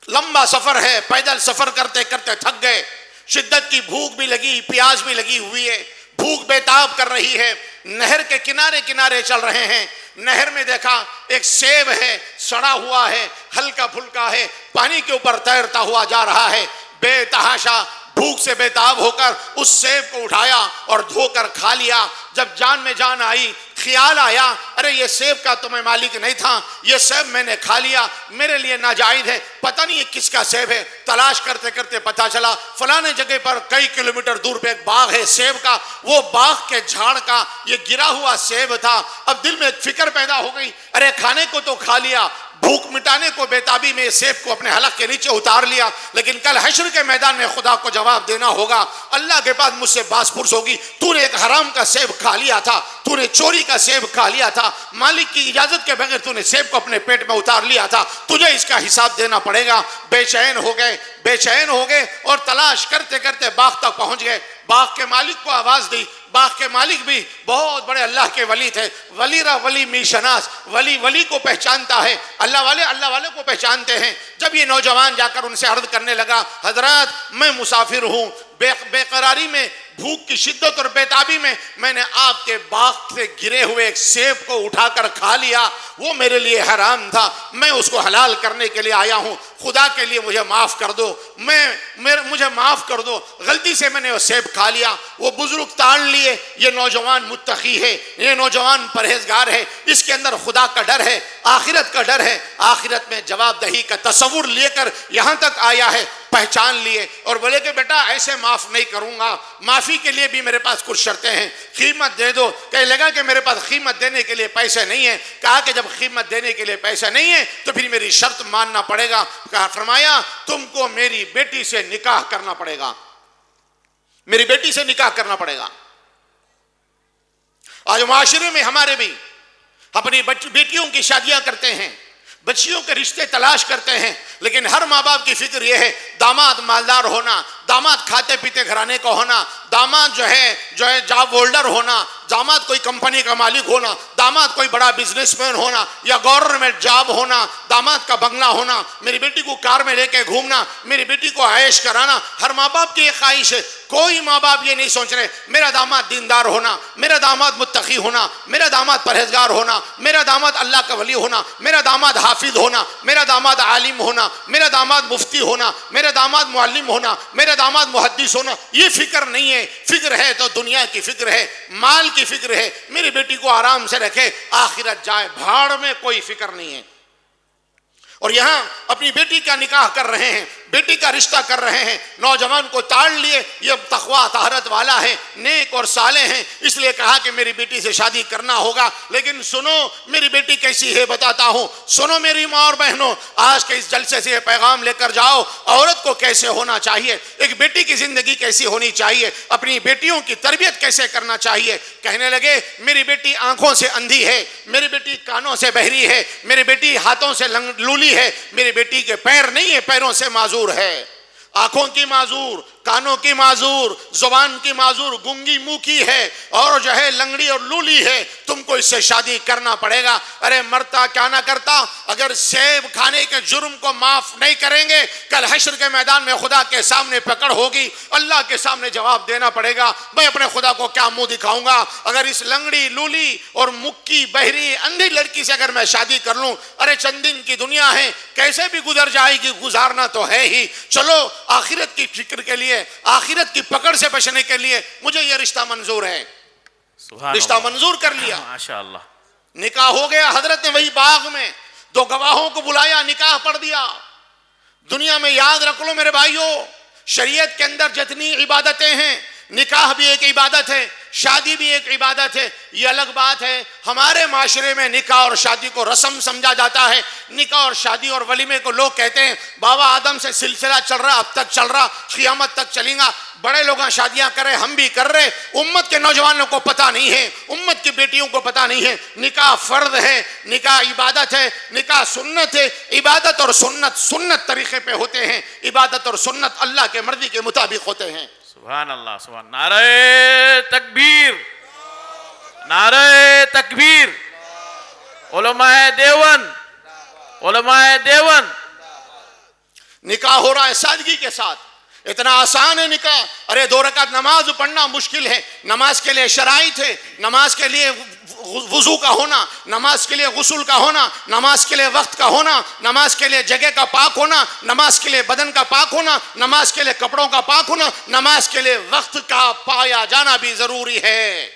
Speaker 2: لمبا سفر ہے، پیدل سفر کرتے کرتے تھک گئے، شدت کی بھوک بھی لگی، پیاس بھی لگی ہوئی ہے، بھوک بےتاب کر رہی ہے، نہر کے کنارے کنارے چل رہے ہیں۔ نہر میں دیکھا ایک سیب ہے، سڑا ہوا ہے، ہلکا پھلکا ہے، پانی کے اوپر تیرتا ہوا جا رہا ہے۔ بے تحاشا بھوک سے بےتاب ہو کر اس سیب کو اٹھایا اور دھو کر کھا لیا۔ جب جان میں جان آئی، خیال آیا ارے یہ سیب کا تو میں مالک نہیں تھا، یہ سیب میں نے کھا لیا، میرے لیے ناجائز ہے، پتہ نہیں یہ کس کا سیب ہے۔ تلاش کرتے کرتے پتہ چلا فلانے جگہ پر کئی کلومیٹر دور پہ ایک باغ ہے سیب کا، وہ باغ کے جھاڑ کا یہ گرا ہوا سیب تھا۔ اب دل میں ایک فکر پیدا ہو گئی، ارے کھانے کو تو کھا لیا، بھوک مٹانے کو بیتابی میں سیب کو اپنے حلق کے نیچے اتار لیا، لیکن کل حشر کے میدان میں خدا کو جواب دینا ہوگا، اللہ کے پاس مجھ سے باز پرس ہوگی، تو نے ایک حرام کا سیب کھا لیا تھا، تو نے چوری کا سیب کھا لیا تھا، مالک کی اجازت کے بغیر تو نے سیب کو اپنے پیٹ میں اتار لیا تھا، تجھے اس کا حساب دینا پڑے گا۔ بے چین ہو گئے اور تلاش کرتے کرتے باغ تک پہنچ گئے۔ باغ کے مالک کو آواز دی، باغ کے مالک بھی بہت بڑے اللہ کے ولی تھے، ولی را ولی می شناس، ولی کو پہچانتا ہے، اللہ والے کو پہچانتے ہیں۔ جب یہ نوجوان جا کر ان سے عرض کرنے لگا، حضرات میں مسافر ہوں، بے قراری میں، بھوک کی شدت اور بیتابی میں نے آپ کے باغ سے گرے ہوئے ایک سیب کو اٹھا کر کھا لیا، وہ میرے لیے حرام تھا، میں اس کو حلال کرنے کے لیے آیا ہوں، خدا کے لیے مجھے معاف کر دو، مجھے معاف کر دو، غلطی سے میں نے وہ سیب کھا لیا۔ وہ بزرگ تان لیے، یہ نوجوان متقی ہے، یہ نوجوان پرہیزگار ہے، اس کے اندر خدا کا ڈر ہے، آخرت کا ڈر ہے، آخرت میں جواب دہی کا تصور لے کر یہاں تک آیا ہے، پہچان لیے اور بولے کہ بیٹا ایسے معاف نہیں کروں گا، معافی کے لیے بھی میرے پاس کچھ شرطیں ہیں، قیمت دے دو۔ کہنے لگا کہ میرے پاس قیمت دینے کے لیے پیسے نہیں ہیں۔ کہا کہ جب قیمت دینے کے لیے پیسے نہیں ہیں تو پھر میری شرط ماننا پڑے گا۔ کہا، فرمایا تم کو میری بیٹی سے نکاح کرنا پڑے گا، میری بیٹی سے نکاح کرنا پڑے گا۔ آج معاشرے میں ہمارے بھی اپنی بیٹیوں کی شادیاں کرتے ہیں، بچیوں کے رشتے تلاش کرتے ہیں، لیکن ہر ماں باپ کی فکر یہ ہے داماد مالدار ہونا، داماد کھاتے پیتے گھرانے کا ہونا، داماد جو ہے جاب ہولڈر ہونا، داماد کوئی کمپنی کا مالک ہونا، داماد کوئی بڑا بزنس مین ہونا یا گورنمنٹ جاب ہونا، داماد کا بنگلہ ہونا، میری بیٹی کو کار میں لے کے گھومنا، میری بیٹی کو عائش کرانا، ہر ماں باپ کی یہ خواہش ہے۔ کوئی ماں باپ یہ نہیں سوچ رہے میرا داماد دیندار ہونا، میرا داماد متقی ہونا، میرا داماد پرہیزگار ہونا، میرا داماد اللہ کا ولی ہونا، میرا داماد حافظ ہونا، میرا داماد عالم ہونا، میرا داماد مفتی ہونا، میرا داماد معلم ہونا، میرا داماد محدث ہونا، یہ فکر نہیں ہے۔ فکر ہے تو دنیا کی فکر ہے، مال کی فکر ہے، میری بیٹی کو آرام سے رکھے، آخرت جائے بھاڑ میں کوئی فکر نہیں ہے۔ اور یہاں اپنی بیٹی کا نکاح کر رہے ہیں، بیٹی کا رشتہ کر رہے ہیں، نوجوان کو تاڑ لیے، یہ تقویٰ طہارت والا ہے، نیک اور صالح ہیں، اس لیے کہا کہ میری بیٹی سے شادی کرنا ہوگا۔ لیکن سنو میری بیٹی کیسی ہے بتاتا ہوں، سنو میری ماں اور بہنوں، آج کے اس جلسے سے یہ پیغام لے کر جاؤ، عورت کو کیسے ہونا چاہیے، ایک بیٹی کی زندگی کیسی ہونی چاہیے، اپنی بیٹیوں کی تربیت کیسے کرنا چاہیے۔ کہنے لگے میری بیٹی آنکھوں سے اندھی ہے، میری بیٹی کانوں سے بہری ہے، میری بیٹی ہاتھوں سے لولی ہے، میری بیٹی کے پیر نہیں ہے، پیروں سے معذور ہے، آنکھوں کی معذور، کانوں کی معذور، زبان کی معذور، گنگی منہ کی ہے اور جو ہے لنگڑی اور لولی ہے، تم کو اس سے شادی کرنا پڑے گا۔ ارے مرتا کیا نہ کرتا، اگر سیب کھانے کے جرم کو معاف نہیں کریں گے، کل حشر کے میدان میں خدا کے سامنے پکڑ ہوگی، اللہ کے سامنے جواب دینا پڑے گا۔ میں اپنے خدا کو کیا منہ دکھاؤں گا اگر اس لنگڑی لولی اور مکی بہری اندھی لڑکی سے اگر میں شادی کر لوں؟ ارے چند دن کی دنیا ہے، کیسے بھی گزر جائے گی، گزارنا تو ہے ہی۔ چلو آخرت کی فکر کے لیے، آخرت کی پکڑ سے بچنے کے لیے مجھے یہ رشتہ منظور ہے، رشتہ منظور کر لیا،
Speaker 3: ماشاءاللہ،
Speaker 2: نکاح ہو گیا۔ حضرت نے وہی باغ میں دو گواہوں کو بلایا، نکاح پڑھ دیا۔ دنیا میں یاد رکھ لو میرے بھائیوں، شریعت کے اندر جتنی عبادتیں ہیں، نکاح بھی ایک عبادت ہے، شادی بھی ایک عبادت ہے۔ یہ الگ بات ہے ہمارے معاشرے میں نکاح اور شادی کو رسم سمجھا جاتا ہے۔ نکاح اور شادی اور ولیمے کو لوگ کہتے ہیں بابا آدم سے سلسلہ چل رہا، اب تک چل رہا، قیامت تک چلیں گا۔ بڑے لوگ شادیاں کر رہے، ہم بھی کر رہے، امت کے نوجوانوں کو پتہ نہیں ہے، امت کی بیٹیوں کو پتہ نہیں ہے نکاح فرض ہے، نکاح عبادت ہے، نکاح سنت ہے۔ عبادت اور سنت طریقے پہ ہوتے ہیں، عبادت اور سنت اللہ کے مرضی کے مطابق ہوتے ہیں۔
Speaker 3: سبحان اللہ، سبحان، نعرہ تکبیر، نعرہ تکبیر، علماء دیوبند، علماء دیوبند۔
Speaker 2: نکاح ہو رہا ہے سادگی کے ساتھ، اتنا آسان ہے نکاح۔ ارے 2 رکعت نماز پڑھنا مشکل ہے، نماز کے لیے شرائط ہے، نماز کے لیے وضو کا ہونا، نماز کے لیے غسل کا ہونا، نماز کے لیے وقت کا ہونا، نماز کے لیے جگہ کا پاک ہونا، نماز کے لیے بدن کا پاک ہونا، نماز کے لیے کپڑوں کا پاک ہونا، نماز کے لیے وقت کا پایا جانا بھی ضروری ہے،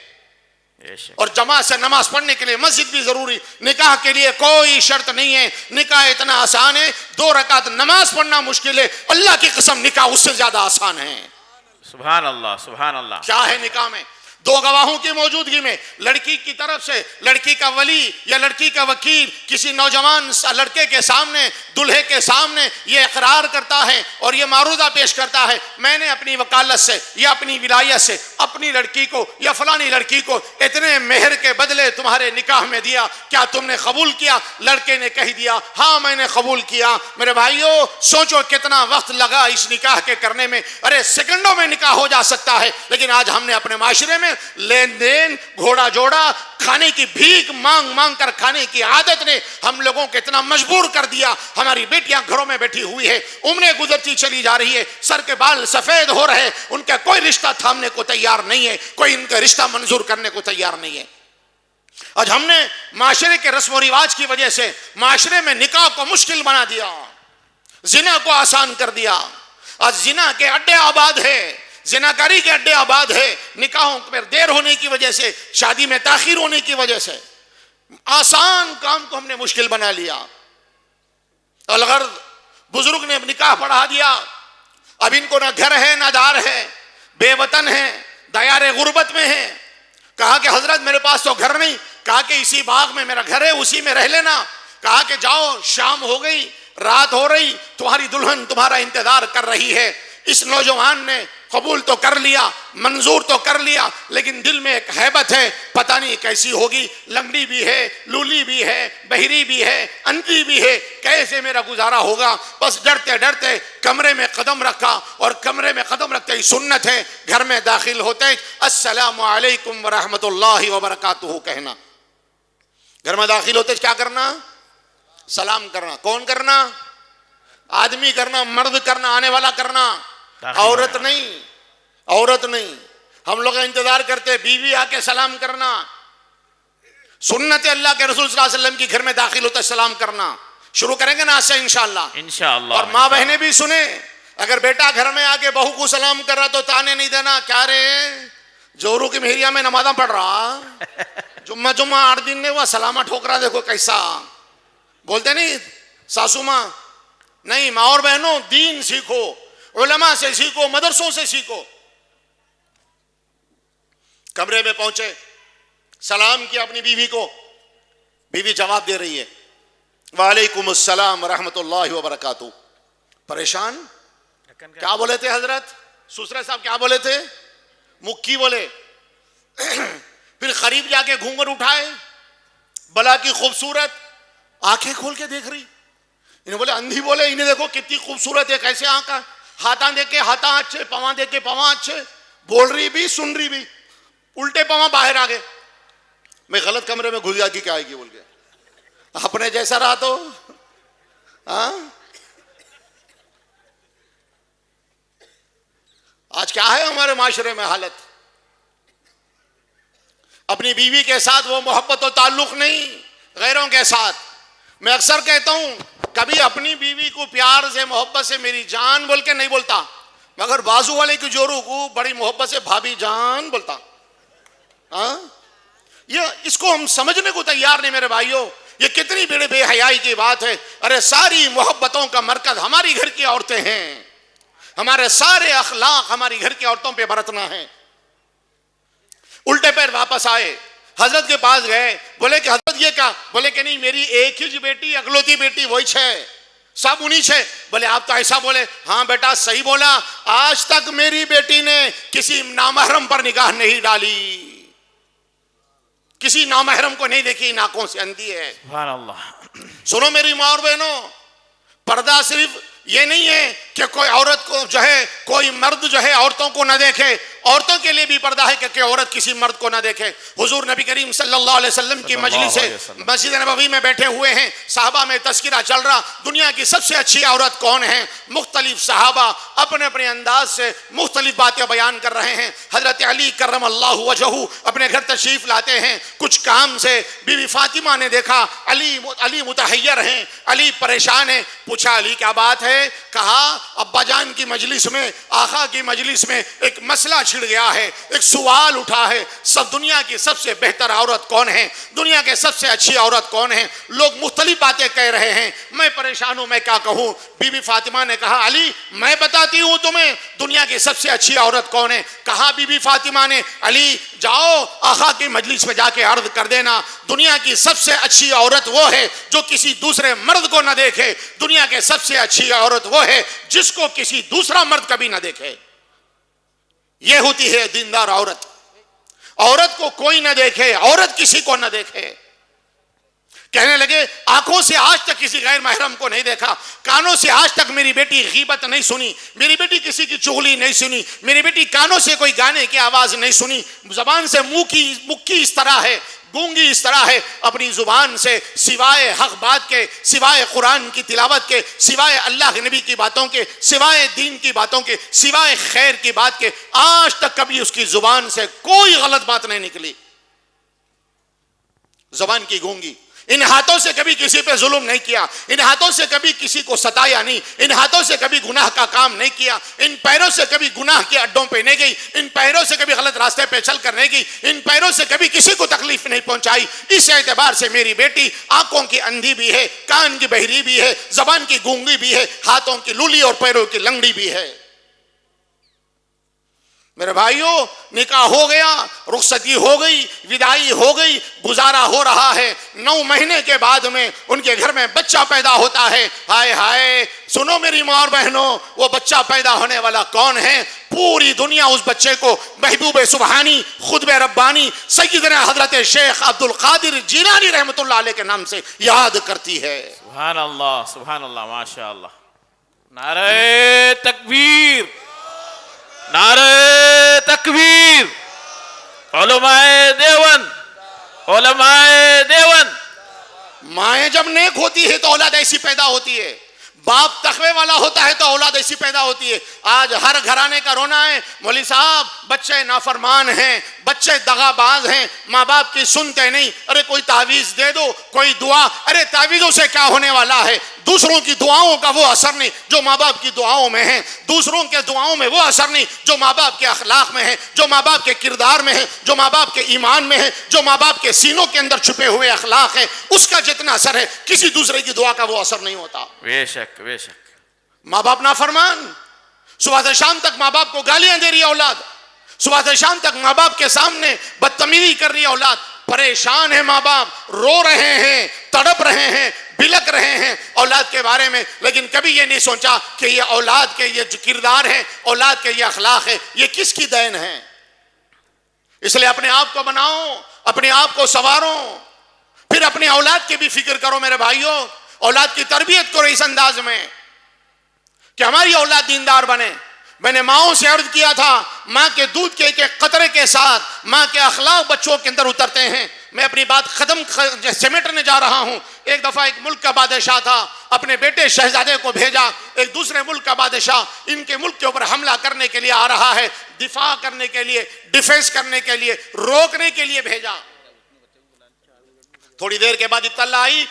Speaker 2: اور جماعت سے نماز پڑھنے کے لیے مسجد بھی ضروری۔ نکاح کے لیے کوئی شرط نہیں ہے، نکاح اتنا آسان ہے، 2 رکعت نماز پڑھنا مشکل ہے، اللہ کی قسم نکاح اس سے زیادہ آسان ہے۔
Speaker 3: سبحان اللہ، سبحان اللہ۔
Speaker 2: کیا ہے نکاح میں؟ دو گواہوں کی موجودگی میں لڑکی کی طرف سے لڑکی کا ولی یا لڑکی کا وکیل کسی نوجوان لڑکے کے سامنے دلہے کے سامنے یہ اقرار کرتا ہے اور یہ معروضہ پیش کرتا ہے، میں نے اپنی وکالت سے یا اپنی ولایت سے اپنی لڑکی کو یا فلانی لڑکی کو اتنے مہر کے بدلے تمہارے نکاح میں دیا، کیا تم نے قبول کیا؟ لڑکے نے کہہ دیا ہاں میں نے قبول کیا۔ میرے بھائیو سوچو کتنا وقت لگا اس نکاح کے کرنے میں، ارے سیکنڈوں میں نکاح ہو جا سکتا ہے، لیکن آج ہم نے اپنے معاشرے میں لین دین، گھوڑا جوڑا، کھانے کی بھیک مانگ مانگ کر کھانے کی عادت نے ہم لوگوں کو اتنا مجبور کر دیا۔ ہماری بیٹیاں گھروں میں بیٹھی ہوئی ہے، عمریں گزرتی چلی جا رہی ہے، سر کے بال سفید ہو رہے، ان کا کوئی رشتہ تھامنے کو تیار نہیں ہے، کوئی ان کا رشتہ منظور کرنے کو تیار نہیں ہے۔ آج ہم نے معاشرے کے رسم و رواج کی وجہ سے معاشرے میں نکاح کو مشکل بنا دیا، زنا کو آسان کر دیا۔ آج زنا کے اڈے آباد ہے، زناکاری کے اڈے آباد ہے، نکاحوں پر دیر ہونے کی وجہ سے، شادی میں تاخیر ہونے کی وجہ سے آسان کام کو ہم نے مشکل بنا لیا۔ الغرض بزرگ نے نکاح پڑھا دیا، اب ان کو نہ گھر ہے نہ دار ہے، بے وطن ہے، دیار غربت میں ہے۔ کہا کہ حضرت میرے پاس تو گھر نہیں، کہا کہ اسی باغ میں میرا گھر ہے، اسی میں رہ لینا۔ کہا کہ جاؤ، شام ہو گئی، رات ہو رہی، تمہاری دلہن تمہارا انتظار کر رہی ہے۔ اس نوجوان نے قبول تو کر لیا، منظور تو کر لیا، لیکن دل میں ایک ہیبت ہے، پتہ نہیں کیسی ہوگی، لنگڑی بھی ہے، لولی بھی ہے، بہری بھی ہے، اندھی بھی ہے، کیسے میرا گزارا ہوگا؟ بس ڈرتے ڈرتے کمرے میں قدم رکھا، اور کمرے میں قدم رکھتے ہی سنت ہے گھر میں داخل ہوتے السلام علیکم ورحمۃ اللہ وبرکاتہ کہنا۔ گھر میں داخل ہوتے کیا کرنا؟ سلام کرنا۔ کون کرنا؟ آدمی کرنا، مرد کرنا، آنے والا کرنا، عورت نہیں، عورت نہیں۔ ہم لوگ انتظار کرتے بیوی آ کے سلام کرنا، سنت اللہ کے رسول صلی اللہ علیہ وسلم کی گھر میں داخل ہوتا سلام کرنا۔ شروع کریں گے نا آج سے انشاءاللہ،
Speaker 3: انشاءاللہ۔
Speaker 2: اور ماں بہنیں بھی سنیں، اگر بیٹا گھر میں آ کے بہو کو سلام کر رہا تو تانے نہیں دینا، کیا رے جورو کی مہریہ میں نمازاں پڑھ رہا، جمعہ 8 دن نے وہ سلامہ ٹھوک رہا، دیکھو کیسا بولتے نہیں ساسو ماں۔ نہیں، ماں اور بہنوں دین سیکھو، علماء سے سیکھو، مدرسوں سے سیکھو۔ کمرے میں پہنچے، سلام کیا اپنی بیوی کو، بیوی جواب دے رہی ہے وعلیکم السلام ورحمۃ اللہ وبرکاتہ۔ پریشان، کیا بولے تھے حضرت؟ سسرے صاحب کیا بولے تھے؟ مکی بولے۔ پھر قریب جا کے گھونگھر اٹھائے، بلا کی خوبصورت، آنکھیں کھول کے دیکھ رہی۔ انہیں بولے اندھی، بولے انہیں دیکھو کتنی خوبصورت ہے، کیسے آنکھیں، ہاتھاں دیکھ کے ہاتھاں اچھے، پاواں دیکھ کے پاواں اچھے، بول رہی بھی سن رہی بھی، الٹے پاواں باہر آ گئے۔ میں غلط کمرے میں گھس گیا کہ کیا آئے گی بول کے، اپنے جیسا رہا تو ہاں۔ آج کیا ہے ہمارے معاشرے میں حالت؟ اپنی بیوی کے ساتھ وہ محبت و تعلق نہیں، غیروں کے ساتھ۔ میں اکثر کہتا ہوں کبھی اپنی بیوی کو پیار سے محبت سے میری جان بول کے نہیں بولتا، مگر بازو والے کی جورو کو بڑی محبت سے بھابھی جان بولتا۔ ہاں، یہ اس کو ہم سمجھنے کو تیار نہیں میرے بھائیوں، یہ کتنی بڑی بے حیائی کی بات ہے۔ ارے ساری محبتوں کا مرکز ہماری گھر کی عورتیں ہیں، ہمارے سارے اخلاق ہماری گھر کی عورتوں پہ برتنا ہے۔ الٹے پیر واپس آئے، حضرت کے پاس گئے، بولے کہ حضرت یہ کیا؟ بولے کہ نہیں، میری ایک ہی بیٹی، اگلوتی بیٹی وہی 6، سب انہی 6۔ بولے آپ تو ایسا بولے؟ ہاں بیٹا صحیح بولا، آج تک میری بیٹی نے کسی نامحرم پر نگاہ نہیں ڈالی، کسی نامحرم کو نہیں دیکھی، ناکوں سے اندھی ہے۔
Speaker 3: سبحان اللہ۔
Speaker 2: سنو میری ماں اور بہنوں، پردہ صرف یہ نہیں ہے کہ کوئی عورت کو جو ہے، کوئی مرد جو ہے عورتوں کو نہ دیکھے، عورتوں کے لیے بھی پردہ ہے کہ عورت کسی مرد کو نہ دیکھے۔ حضور نبی کریم صلی اللہ علیہ وسلم کی مجلس ہے، مسجد نبوی میں بیٹھے ہوئے ہیں، صحابہ میں تذکرہ چل رہا، دنیا کی سب سے اچھی عورت کون ہے؟ مختلف صحابہ اپنے اپنے انداز سے مختلف باتیں بیان کر رہے ہیں۔ حضرت علی کرم اللہ وجہہ اپنے گھر تشریف لاتے ہیں، کچھ کام سے بی بی فاطمہ نے دیکھا علی متحیر ہیں، علی پریشان ہیں، پوچھا علی کیا بات ہے؟ کہا ابا جان کی مجلس میں، آقا کی مجلس میں ایک مسئلہ چھڑ گیا ہے، ایک سوال اٹھا ہے، سب دنیا کی سب سے بہتر عورت کون ہے، دنیا کے سب سے اچھی عورت کون ہے؟ لوگ مختلف باتیں کہہ رہے ہیں، میں پریشان ہوں، میں کیا کہوں؟ بی بی فاطمہ نے کہا علی میں بتاتی ہوں تمہیں دنیا کی سب سے اچھی عورت کون ہے۔ کہا بی بی فاطمہ نے علی جاؤ آقا کی مجلس میں جا کے عرض کر دینا دنیا کی سب سے اچھی عورت وہ ہے جو کسی دوسرے مرد کو نہ دیکھے، دنیا کے سب سے اچھی عورت وہ ہے جس کو کسی دوسرا مرد کبھی نہ دیکھے۔ یہ ہوتی ہے دیندار عورت، عورت کو کوئی نہ دیکھے، عورت کسی کو نہ دیکھے۔ کہنے لگے آنکھوں سے آج تک کسی غیر محرم کو نہیں دیکھا، کانوں سے آج تک میری بیٹی غیبت نہیں سنی، میری بیٹی کسی کی چغلی نہیں سنی، میری بیٹی کانوں سے کوئی گانے کی آواز نہیں سنی، زبان سے مکی اس طرح ہے، گونگی اس طرح ہے، اپنی زبان سے سوائے حق بات کے، سوائے قرآن کی تلاوت کے، سوائے اللہ کے نبی کی باتوں کے، سوائے دین کی باتوں کے، سوائے خیر کی بات کے، آج تک کبھی اس کی زبان سے کوئی غلط بات نہیں نکلی۔ زبان کی گونگی، ان ہاتھوں سے کبھی کسی پہ ظلم نہیں کیا، ان ہاتھوں سے کبھی کسی کو ستایا نہیں، ان ہاتھوں سے کبھی گناہ کا کام نہیں کیا، ان پیروں سے کبھی گناہ کے اڈوں پہ نہیں گئی، ان پیروں سے کبھی غلط راستے پہ چل کر نہیں گئی، ان پیروں سے کبھی کسی کو تکلیف نہیں پہنچائی۔ اس اعتبار سے میری بیٹی آنکھوں کی اندھی بھی ہے، کان کی بہری بھی ہے، زبان کی گونگی بھی ہے، ہاتھوں کی لولی اور پیروں کی لنگڑی بھی ہے۔ میرے بھائیوں نکاح ہو گیا، رخصتی ہو گئی، وداعی ہو گئی، گزارا ہو رہا ہے، 9 مہینے کے بعد میں ان کے گھر میں بچہ پیدا ہوتا ہے۔ ہائے ہائے سنو میری ماں اور بہنوں، وہ بچہ پیدا ہونے والا کون ہے؟ پوری دنیا اس بچے کو محبوب سبحانی، خطب ربانی سیدنا حضرت شیخ عبد القادر جیلانی رحمۃ اللہ علیہ کے نام سے یاد کرتی ہے۔
Speaker 3: سبحان اللہ ماشاء اللہ۔ نعرہ تکبیر، نعرہ تکبیر، علماء دیوبند، علماء دیوبند۔
Speaker 2: مائیں جب نیک ہوتی ہے تو اولاد ایسی پیدا ہوتی ہے، باپ تقوی والا ہوتا ہے تو اولاد ایسی پیدا ہوتی ہے۔ آج ہر گھرانے کا رونا ہے مولوی صاحب بچے نافرمان ہیں، بچے دغا باز ہیں، ماں باپ کی سنتے نہیں، ارے کوئی تعویذ دے دو، کوئی دعا، ارے تعویذوں سے کیا ہونے والا ہے؟ دوسروں کی دعاؤں کا وہ اثر نہیں جو ماں باپ کی دعاؤں میں ہے، دوسروں کے دعاؤں میں وہ اثر نہیں جو ماں باپ کے اخلاق میں ہے، جو ماں باپ کے کردار میں ہے، جو ماں باپ کے ایمان میں ہے، جو ماں باپ کے سینوں کے اندر چھپے ہوئے اخلاق ہیں، اس کا جتنا اثر ہے کسی دوسرے کی دعا کا وہ اثر نہیں ہوتا۔
Speaker 3: بے شک بے شک۔
Speaker 2: ماں باپ نافرمان، صبح سے شام تک ماں باپ کو گالیاں دے رہی ہے اولاد، صبح سے شام تک ماں باپ کے سامنے بدتمیزی کر رہی ہے اولاد، پریشان ہے ماں باپ، رو رہے ہیں، تڑپ رہے ہیں، بلک رہے ہیں اولاد کے بارے میں، لیکن کبھی یہ نہیں سوچا کہ یہ اولاد کے یہ جو کردار ہے، اولاد کے یہ اخلاق ہے، یہ کس کی دین ہے۔ اس لیے اپنے آپ کو بناؤ، اپنے آپ کو سنوارو، پھر اپنی اولاد کی بھی فکر کرو میرے بھائیوں، اولاد کی تربیت کرو اس انداز میں کہ ہماری اولاد دیندار بنے۔ میں نے ماؤں سے عرض کیا تھا ماں کے دودھ کے ایک ایک قطرے کے ساتھ ماں کے اخلاق بچوں کے اندر اترتے ہیں۔ میں اپنی بات سمیٹنے جا رہا ہوں۔ ایک دفعہ ایک ملک کا بادشاہ تھا، اپنے بیٹے شہزادے کو بھیجا، ایک دوسرے ملک کا بادشاہ ان کے ملک کے اوپر حملہ کرنے کے لیے آ رہا ہے، دفاع کرنے کے لیے، ڈیفینس کرنے کے لیے، روکنے کے لیے بھیجا۔ تھوڑی دیر کے بعد اطلاع آئی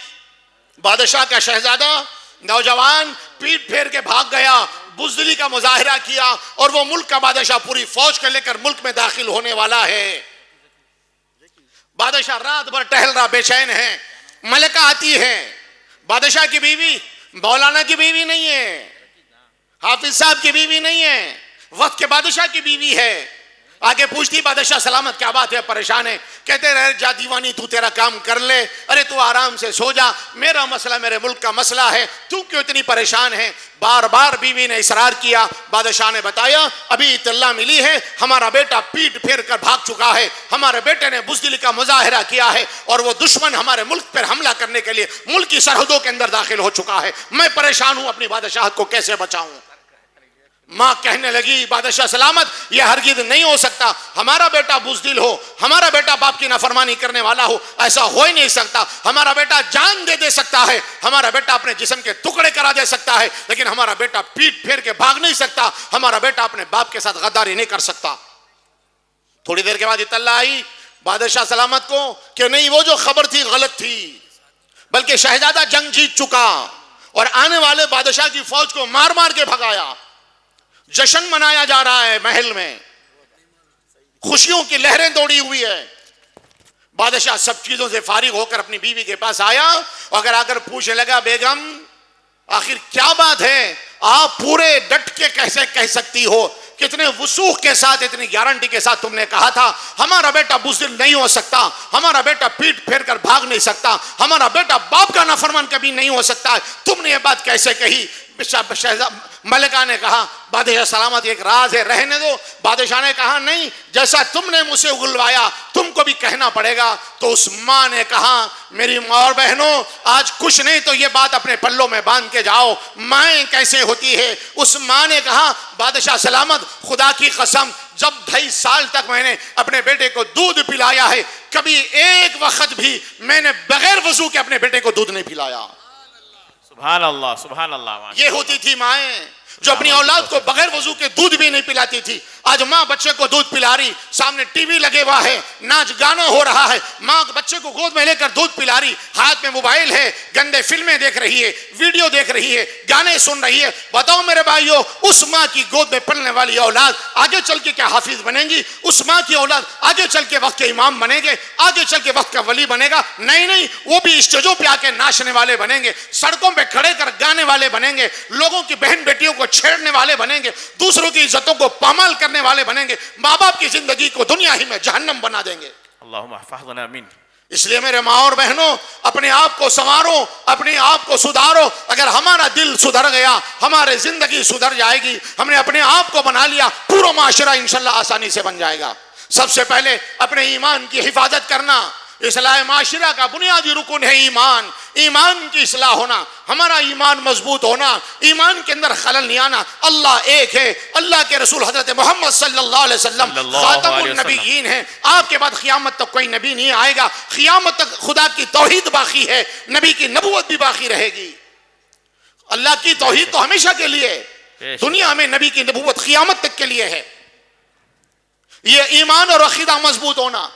Speaker 2: بادشاہ کا شہزادہ نوجوان پیٹ پھیر کے بھاگ گیا، بزدلی کا مظاہرہ کیا، اور وہ ملک کا بادشاہ پوری فوج کو لے کر ملک میں داخل ہونے والا ہے۔ بادشاہ رات بھر ٹہل رہا، بے چین ہے۔ ملکہ آتی ہے، بادشاہ کی بیوی مولانا کی بیوی نہیں ہے، حافظ صاحب کی بیوی نہیں ہے، وقت کے بادشاہ کی بیوی ہے۔ آگے پوچھتی بادشاہ سلامت کیا بات ہے، پریشان ہے؟ کہتے رہے جا دیوانی تو تیرا کام کر لے، ارے تو آرام سے سو جا، میرا مسئلہ میرے ملک کا مسئلہ ہے، تو کیوں اتنی پریشان ہے؟ بار بار بیوی نے اصرار کیا۔ بادشاہ نے بتایا ابھی اطلاع ملی ہے ہمارا بیٹا پیٹ پھیر کر بھاگ چکا ہے، ہمارے بیٹے نے بزدلی کا مظاہرہ کیا ہے، اور وہ دشمن ہمارے ملک پر حملہ کرنے کے لیے ملک کی سرحدوں کے اندر داخل ہو چکا ہے، میں پریشان ہوں، اپنی بادشاہت کو کیسے بچاؤں؟ ماں کہنے لگی بادشاہ سلامت یہ ہرگز نہیں ہو سکتا، ہمارا بیٹا بزدل ہو، ہمارا بیٹا باپ کی نافرمانی کرنے والا ہو، ایسا ہو ہی نہیں سکتا۔ ہمارا بیٹا جان دے سکتا ہے، ہمارا بیٹا اپنے جسم کے ٹکڑے کرا دے سکتا ہے، لیکن ہمارا بیٹا پیٹ پھیر کے بھاگ نہیں سکتا، ہمارا بیٹا اپنے باپ کے ساتھ غداری نہیں کر سکتا۔ تھوڑی دیر کے بعد اطلاع آئی بادشاہ سلامت کو کہ نہیں، وہ جو خبر تھی غلط تھی، بلکہ شہزادہ جنگ جیت چکا اور آنے والے بادشاہ کی فوج کو مار مار کے بھگایا۔ جشن منایا جا رہا ہے محل میں، خوشیوں کی لہریں دوڑی ہوئی ہے. بادشاہ سب چیزوں سے فارغ ہو کر اپنی بیوی کے پاس آیا اور اگر آ کر پوچھنے لگا بیگم آخر کیا بات ہے, آپ پورے ڈٹ کے کیسے کہہ سکتی ہو, کتنے وثوق کے ساتھ اتنی گارنٹی کے ساتھ تم نے کہا تھا ہمارا بیٹا بزدل نہیں ہو سکتا, ہمارا بیٹا پیٹ پھیر کر بھاگ نہیں سکتا, ہمارا بیٹا باپ کا نافرمان کبھی نہیں ہو سکتا, تم نے یہ بات کیسے کہی؟ ملکہ نے کہا بادشاہ سلامت ایک راز ہے, رہنے دو. بادشاہ نے کہا نہیں, جیسا تم نے مجھ سے اگلوایا تم کو بھی کہنا پڑے گا. تو اس ماں نے کہا میری ماں اور بہنوں آج کچھ نہیں تو یہ بات اپنے پلوں میں باندھ کے جاؤ, مائیں کیسے ہوتی ہے. اس ماں نے کہا بادشاہ سلامت خدا کی قسم جب 2.5 سال تک میں نے اپنے بیٹے کو دودھ پلایا ہے کبھی ایک وقت بھی میں نے بغیر وضو کے اپنے بیٹے کو دودھ نہیں پلایا.
Speaker 3: سبحان اللہ سبحان اللہ.
Speaker 2: یہ ہوتی تھی مائیں جو اپنی اولاد کو بغیر وضو کے دودھ بھی نہیں پلاتی تھی. آج ماں بچے کو دودھ پلا رہی, سامنے ٹی وی لگے ہوا ہے, ناچ گانا ہو رہا ہے, ماں بچے کو گود میں لے کر دودھ پلا رہی, ہاتھ میں موبائل ہے, گندے فلمیں دیکھ رہی ہے, ویڈیو دیکھ رہی ہے, گانے سن رہی ہے. بتاؤ میرے بھائیو اس ماں کی گود میں پلنے والی اولاد آگے چل کے کیا حافظ بنیں گی؟ اس ماں کی اولاد آگے چل کے وقت کے امام بنے گے, آگے چل کے وقت کا ولی بنے گا؟ نہیں, وہ بھی اسٹیجوں پہ آ کے ناچنے والے بنیں گے, سڑکوں پہ کھڑے کر گانے والے بنیں گے, لوگوں کی بہن بیٹیوں کو چھیڑنے والے بنیں گے, دوسروں کی عزتوں کو پامال کرنے والے بنیں گے, ماں باپ کی زندگی کو دنیا ہی میں جہنم بنا دیں گے.
Speaker 3: اللہم احفظنا امین.
Speaker 2: اس لیے میرے ماں اور بہنوں اپنے آپ کو سنوارو, اپنے آپ کو سدھارو. اگر ہمارا دل سدھر گیا ہماری زندگی سدھر جائے گی. ہم نے اپنے آپ کو بنا لیا, پورا معاشرہ انشاءاللہ آسانی سے بن جائے گا. سب سے پہلے اپنے ایمان کی حفاظت کرنا. اصلاح معاشرہ کا بنیادی رکن ہے ایمان. ایمان کی اصلاح ہونا, ہمارا ایمان مضبوط ہونا, ایمان کے اندر خلل نہیں آنا. اللہ ایک ہے, اللہ کے رسول حضرت محمد صلی اللہ علیہ وسلم خاتم النبیین ہیں. آپ کے بعد قیامت تک کوئی نبی نہیں آئے گا. قیامت تک خدا کی توحید باقی ہے, نبی کی نبوت بھی باقی رہے گی. اللہ کی توحید تو ہمیشہ کے لیے, دنیا میں نبی کی نبوت قیامت تک کے لیے ہے. یہ ایمان اور عقیدہ مضبوط ہونا,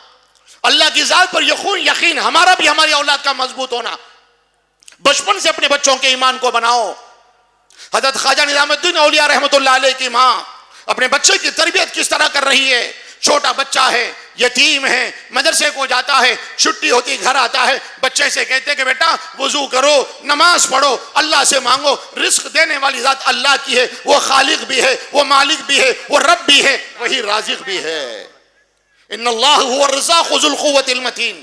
Speaker 2: اللہ کی ذات پر یقین ہمارا بھی ہماری اولاد کا مضبوط ہونا. بچپن سے اپنے بچوں کے ایمان کو بناؤ. حضرت خواجہ نظام الدین اولیاء رحمۃ اللہ علیہ کی ماں اپنے بچے کی تربیت کس طرح کر رہی ہے. چھوٹا بچہ ہے, یتیم ہے, مدرسے کو جاتا ہے, چھٹی ہوتی گھر آتا ہے, بچے سے کہتے کہ بیٹا وضو کرو, نماز پڑھو, اللہ سے مانگو. رزق دینے والی ذات اللہ کی ہے, وہ خالق بھی ہے, وہ مالک بھی ہے, وہ رب بھی ہے, وہی رازق بھی ہے. ان اللہ هو الرزاق ذو القوة المتین.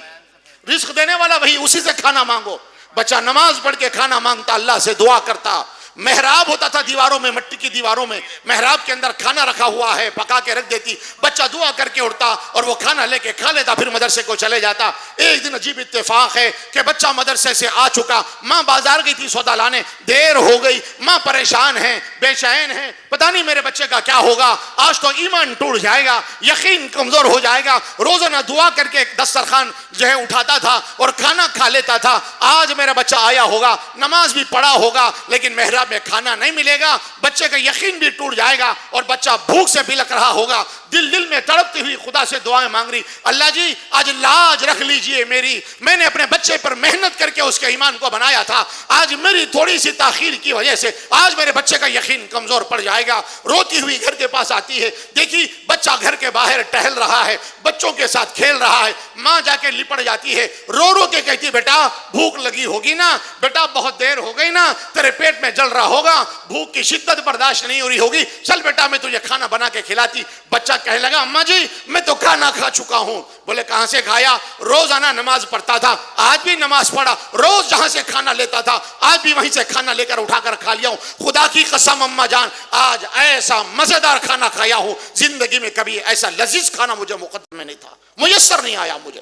Speaker 2: رزق دینے والا وہی, اسی سے کھانا مانگو. بچہ نماز پڑھ کے کھانا مانگتا, اللہ سے دعا کرتا. محراب ہوتا تھا دیواروں میں, مٹی کی دیواروں میں, محراب کے اندر کھانا رکھا ہوا ہے, پکا کے رکھ دیتی. بچہ دعا کر کے اٹھتا اور وہ کھانا لے کے کھا لیتا, پھر مدرسے کو چلے جاتا. ایک دن عجیب اتفاق ہے کہ بچہ مدرسے سے آ چکا, ماں بازار گئی تھی سودا لانے, دیر ہو گئی, ماں پریشان ہے, بے چین ہے, پتہ نہیں میرے بچے کا کیا ہوگا, آج تو ایمان ٹوٹ جائے گا, یقین کمزور ہو جائے گا. روزانہ دعا کر کے دسترخوان جو ہے اٹھاتا تھا اور کھانا کھا لیتا تھا. آج میرا بچہ آیا ہوگا, نماز بھی پڑھا ہوگا, لیکن محراب میں کھانا نہیں ملے گا. بچے کا یقین بھی ٹوٹ جائے گا اور بچہ بھوک سے بلک رہا ہوگا. دل میں تڑپتی ہوئی خدا سے دعائیں مانگ رہی, اللہ جی آج لاج رکھ لیجئے میری, میں نے اپنے بچے پر محنت کر کے اس کے ایمان کو بنایا تھا, آج میری تھوڑی سی تاخیر کی وجہ سے آج میرے بچے کا یقین کمزور پڑ جائے گا. روتی ہوئی گھر کے پاس آتی ہے, دیکھی بچہ گھر کے باہر ٹہل رہا ہے, بچوں کے ساتھ کھیل رہا ہے. ماں جا کے لپٹ جاتی ہے, رو رو کے کہتی بیٹا بھوک لگی ہوگی نا, بیٹا بہت دیر ہو گئی نا, تیرے پیٹ میں جل رہا ہوگا, بھوک کی شدت برداشت نہیں ہو رہی ہوگی, چل بیٹا میں تجھے کھانا بنا کے کھلاتی. بچہ کہنے لگا اماں جی میں تو کھانا کھا چکا ہوں. بولے کہاں سے کھایا؟ روزانہ نماز پڑھتا تھا, آج بھی نماز پڑھا, روز جہاں سے کھانا لیتا تھا آج بھی وہیں سے کھانا لے کر اٹھا کر کھا لیا ہوں. خدا کی قسم اماں جان آج ایسا مزیدار کھانا کھایا ہوں, زندگی میں کبھی ایسا لذیذ کھانا مجھے مقدم میں نہیں تھا, میسر نہیں آیا مجھے.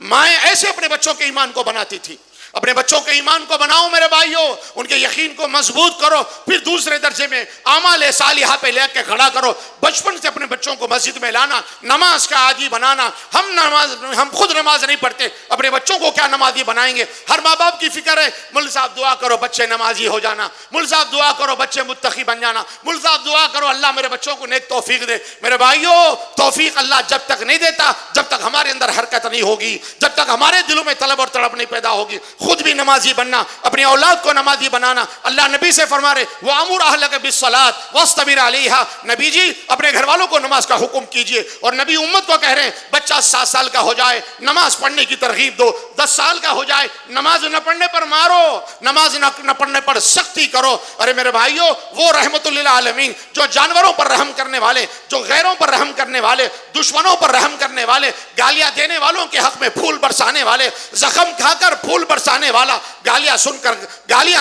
Speaker 2: مائیں ایسے اپنے بچوں کے ایمان کو بناتی تھی. اپنے بچوں کے ایمان کو بناؤ میرے بھائیوں, ان کے یقین کو مضبوط کرو. پھر دوسرے درجے میں اعمال صالحہ پہ لے کے کھڑا کرو. بچپن سے اپنے بچوں کو مسجد میں لانا, نماز کا عادی بنانا. ہم خود نماز نہیں پڑھتے, اپنے بچوں کو کیا نمازی بنائیں گے؟ ہر ماں باپ کی فکر ہے, مول صاحب دعا کرو بچے نمازی ہو جانا, مول صاحب دعا کرو بچے متقی بن جانا, مول صاحب دعا کرو اللہ میرے بچوں کو نیک توفیق دے. میرے بھائیوں توفیق اللہ جب تک نہیں دیتا جب
Speaker 4: تک ہمارے اندر حرکت نہیں ہوگی، جب تک ہمارے دلوں میں طلب اور تڑپ نہیں پیدا ہوگی، خود بھی نمازی بننا، اپنی اولاد کو نمازی بنانا. اللہ نبی سے فرما رہے وَأَمُرْ أَهْلَكَ بِالصَّلَاةِ وَاصْطَبِرْ عَلَيْهَا. نبی جی اپنے گھر والوں کو نماز کا حکم کیجئے. اور نبی امت کو کہہ رہے ہیں بچہ 7 سال کا ہو جائے نماز پڑھنے کی ترغیب دو، 10 سال کا ہو جائے نماز نہ پڑھنے پر مارو، نماز نہ پڑھنے پر سختی کرو. ارے میرے بھائیو، وہ رحمت للعالمین جو جانوروں پر رحم کرنے والے، جو غیروں پر رحم کرنے والے، دشمنوں پر رحم کرنے والے، گالیاں دینے والوں کے حق میں پھول برسانے والے، زخم کھا کر پھول برسانے والا، گالیاں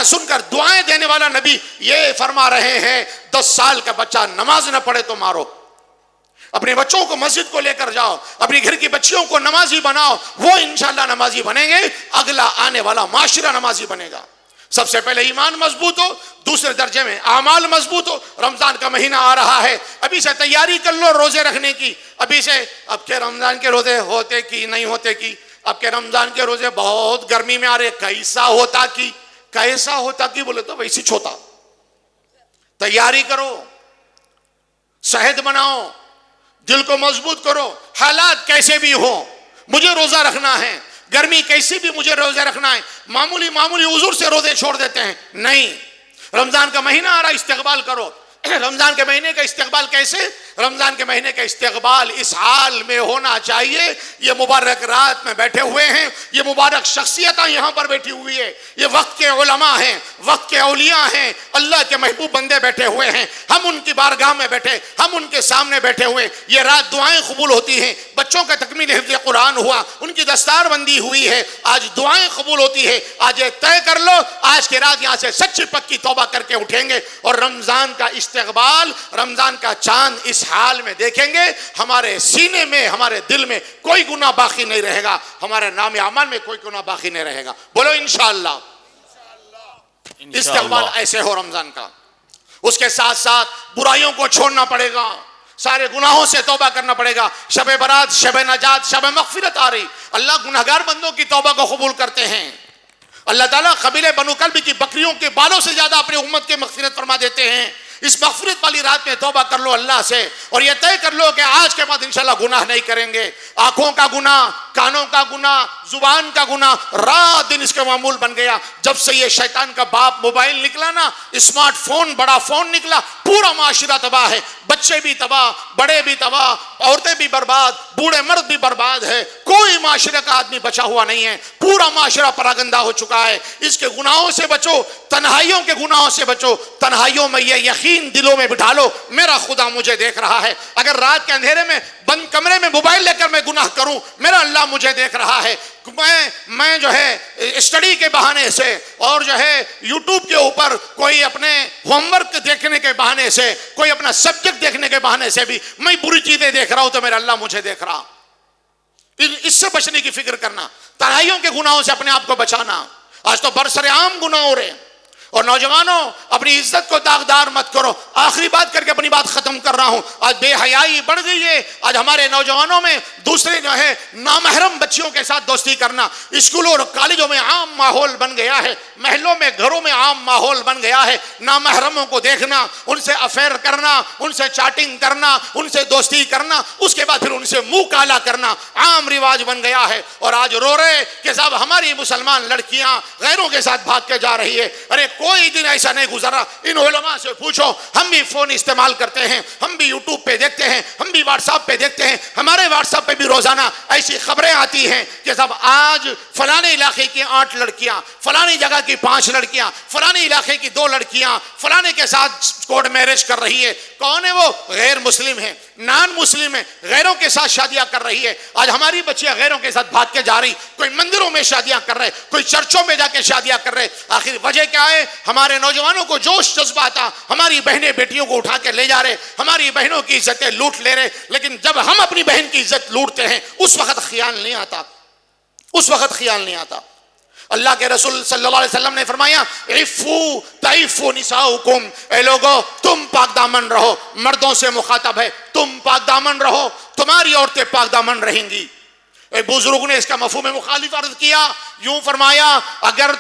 Speaker 4: سن کر دعائیں دینے والا نبی یہ فرما رہے ہیں 10 سال کا بچہ نماز نہ پڑھے تو مارو. اپنے بچوں کو مسجد کو لے کر جاؤ، اپنی گھر کی بچیوں کو نمازی بناؤ، وہ انشاءاللہ نمازی بنیں گے، اگلا آنے والا معاشرہ نمازی بنے گا. سب سے پہلے ایمان مضبوط ہو، دوسرے درجے میں اعمال مضبوط ہو. رمضان کا مہینہ آ رہا ہے، ابھی سے تیاری کر لو روزے رکھنے کی. ابھی سے اب کے رمضان کے روزے ہوتے کی نہیں ہوتے کی، اب کے رمضان کے روزے بہت گرمی میں آ رہے، کیسا ہوتا کی بولے تو ویسی چھوتا. تیاری کرو، صحت بناؤ، دل کو مضبوط کرو. حالات کیسے بھی ہو مجھے روزہ رکھنا ہے، گرمی کیسی بھی مجھے روزہ رکھنا ہے. معمولی عذر سے روزے چھوڑ دیتے ہیں، نہیں. رمضان کا مہینہ آ رہا، استقبال کرو. رمضان کے مہینے کا استقبال کیسے؟ رمضان کے مہینے کا استقبال اس حال میں ہونا چاہیے، یہ مبارک رات میں بیٹھے ہوئے ہیں، یہ مبارک شخصیتیں یہاں پر بیٹھی ہوئی ہے، یہ وقت کے علماء ہیں، وقت کے اولیاء ہیں، اللہ کے محبوب بندے بیٹھے ہوئے ہیں. ہم ان کی بارگاہ میں بیٹھے، ہم ان کے سامنے بیٹھے ہوئے. یہ رات دعائیں قبول ہوتی ہیں، بچوں کا تکمیل حفظ قرآن ہوا، ان کی دستار بندی ہوئی ہے، آج دعائیں قبول ہوتی ہے. آج یہ طے کر لو آج کی رات یہاں سے سچی پکی توبہ کر کے اٹھیں گے اور رمضان کا استقبال، رمضان کا چاند اس حال میں دیکھیں گے. ہمارے سینے میں، ہمارے دل میں کوئی گناہ باقی نہیں رہے گا، ہمارے نام اعمال میں کوئی گناہ باقی نہیں رہے گا. بولو انشاءاللہ. استقبال ایسے ہو رمضان کا. اس کے ساتھ ساتھ برائیوں کو چھوڑنا پڑے گا، سارے گناہوں سے توبہ کرنا پڑے گا. شب برات، شب نجات، شب مغفرت آ رہی. اللہ گناہگار بندوں کی توبہ کو قبول کرتے ہیں. اللہ تعالیٰ قبیلہ بنو کلب کی بکریوں کے بالوں سے زیادہ اپنی امت کی مغفرت فرما دیتے ہیں. اس مغفرت والی رات میں توبہ کر لو اللہ سے اور یہ طے کر لو کہ آج کے بعد انشاءاللہ گناہ نہیں کریں گے. آنکھوں کا گناہ، کانوں کا گناہ، زبان کا گناہ رات دن اس کا معمول بن گیا. جب سے یہ شیطان کا باپ موبائل نکلا نا، اسمارٹ فون، بڑا فون نکلا، پورا معاشرہ تباہ ہے. بچے بھی تباہ، بڑے بھی تباہ، عورتیں بھی برباد، بوڑھے مرد بھی برباد ہے. کوئی معاشرے کا آدمی بچا ہوا نہیں ہے. پورا معاشرہ پراگندہ ہو چکا ہے. اس کے گناہوں سے بچو، تنہائیوں کے گناہوں سے بچو. تنہائیوں میں یہ یقین دلوں میں بٹھا لو میرا خدا مجھے دیکھ رہا ہے. اگر رات کے اندھیرے میں بند کمرے میں موبائل لے کر میں گناہ کروں، میرا اللہ مجھے دیکھ رہا ہے. میں جو ہے اسٹڈی کے بہانے سے اور جو ہے یوٹیوب کے اوپر کوئی اپنے ہوم ورک دیکھنے کے بہانے سے، کوئی اپنا سبجیکٹ دیکھنے کے بہانے سے بھی میں بری چیزیں دیکھ رہا ہوں تو میرا اللہ مجھے دیکھ رہا. اس سے بچنے کی فکر کرنا، تنہائیوں کے گناہوں سے اپنے آپ کو بچانا. آج تو برسر عام گناہ ہو رہے ہیں. اور نوجوانوں اپنی عزت کو داغدار مت کرو. آخری بات کر کے اپنی بات ختم کر رہا ہوں. آج بے حیائی بڑھ گئی ہے. آج ہمارے نوجوانوں میں دوسرے جو ہے نامحرم بچیوں کے ساتھ دوستی کرنا اسکولوں اور کالجوں میں عام ماحول بن گیا ہے. محلوں میں، گھروں میں عام ماحول بن گیا ہے. نامحرموں کو دیکھنا، ان سے افیئر کرنا، ان سے چیٹنگ کرنا، ان سے دوستی کرنا، اس کے بعد پھر ان سے منہ کالا کرنا عام رواج بن گیا ہے. اور آج رو رہے کہ صاحب ہماری مسلمان لڑکیاں غیروں کے ساتھ بھاگ کے جا رہی ہے. ارے کوئی دن ایسا نہیں گزرا. ان علماء سے پوچھو، ہم بھی فون استعمال کرتے ہیں، ہم بھی یوٹیوب پہ دیکھتے ہیں، ہم بھی واٹس ایپ پہ دیکھتے ہیں. ہمارے واٹس ایپ پہ بھی روزانہ ایسی خبریں آتی ہیں کہ صاحب آج فلانے علاقے کی 8 لڑکیاں، فلانی جگہ کی 5 لڑکیاں، فلانے علاقے کی 2 لڑکیاں فلانے کے ساتھ کورٹ میرج کر رہی ہے. کون ہے وہ؟ غیر مسلم ہے، نان مسلم ہے، غیروں کے ساتھ شادیاں کر رہی ہے. آج ہماری بچیاں غیروں کے ساتھ بھاگ کے جا رہی. کوئی مندروں میں شادیاں کر رہے، کوئی چرچوں میں جا کے شادیاں کر رہے. آخر وجہ کیا ہے؟ ہمارے نوجوانوں کو جوش جذبہ آتا، ہماری بہنیں بیٹیوں کو اٹھا کے لے جا رہے، ہماری بہنوں کی عزتیں لوٹ لے رہے. لیکن جب ہم اپنی بہن کی عزت لوٹتے ہیں اس وقت خیال نہیں آتا، اس وقت خیال نہیں آتا. اللہ کے رسول صلی اللہ علیہ وسلم نے فرمایا عفو تعفو نساؤکم، اے لوگو تم پاک دامن رہو. مردوں سے مخاطب ہے، تم پاک دامن رہو، تمہاری عورتیں پاک دامن رہیں گی. ایک بزرگ نے اس کا مفہوم مخالف عرض کیا، یوں فرمایا اگر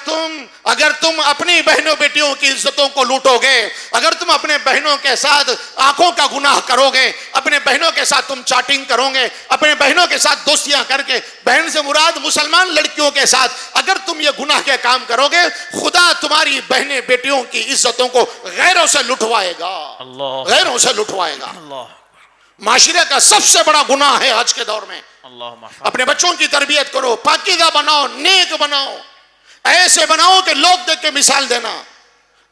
Speaker 4: تم اپنی بہنوں بیٹیوں کی عزتوں کو لوٹو گے، اگر تم اپنے بہنوں کے ساتھ آنکھوں کا گناہ کرو گے، اپنے بہنوں کے ساتھ تم چاٹنگ کرو گے، اپنے بہنوں کے ساتھ دوستیاں کر کے، بہن سے مراد مسلمان لڑکیوں کے ساتھ اگر تم یہ گناہ کے کام کرو گے، خدا تمہاری بہنیں بیٹیوں کی عزتوں کو غیروں سے لٹوائے گا، غیروں سے لٹوائے گا۔ معاشرے کا سب سے بڑا گناہ ہے آج کے دور میں۔ اپنے بچوں کی تربیت کرو، پاکیزہ بناؤ، نیک بناؤ، ایسے بناؤ کہ لوگ دیکھ کے مثال دینا،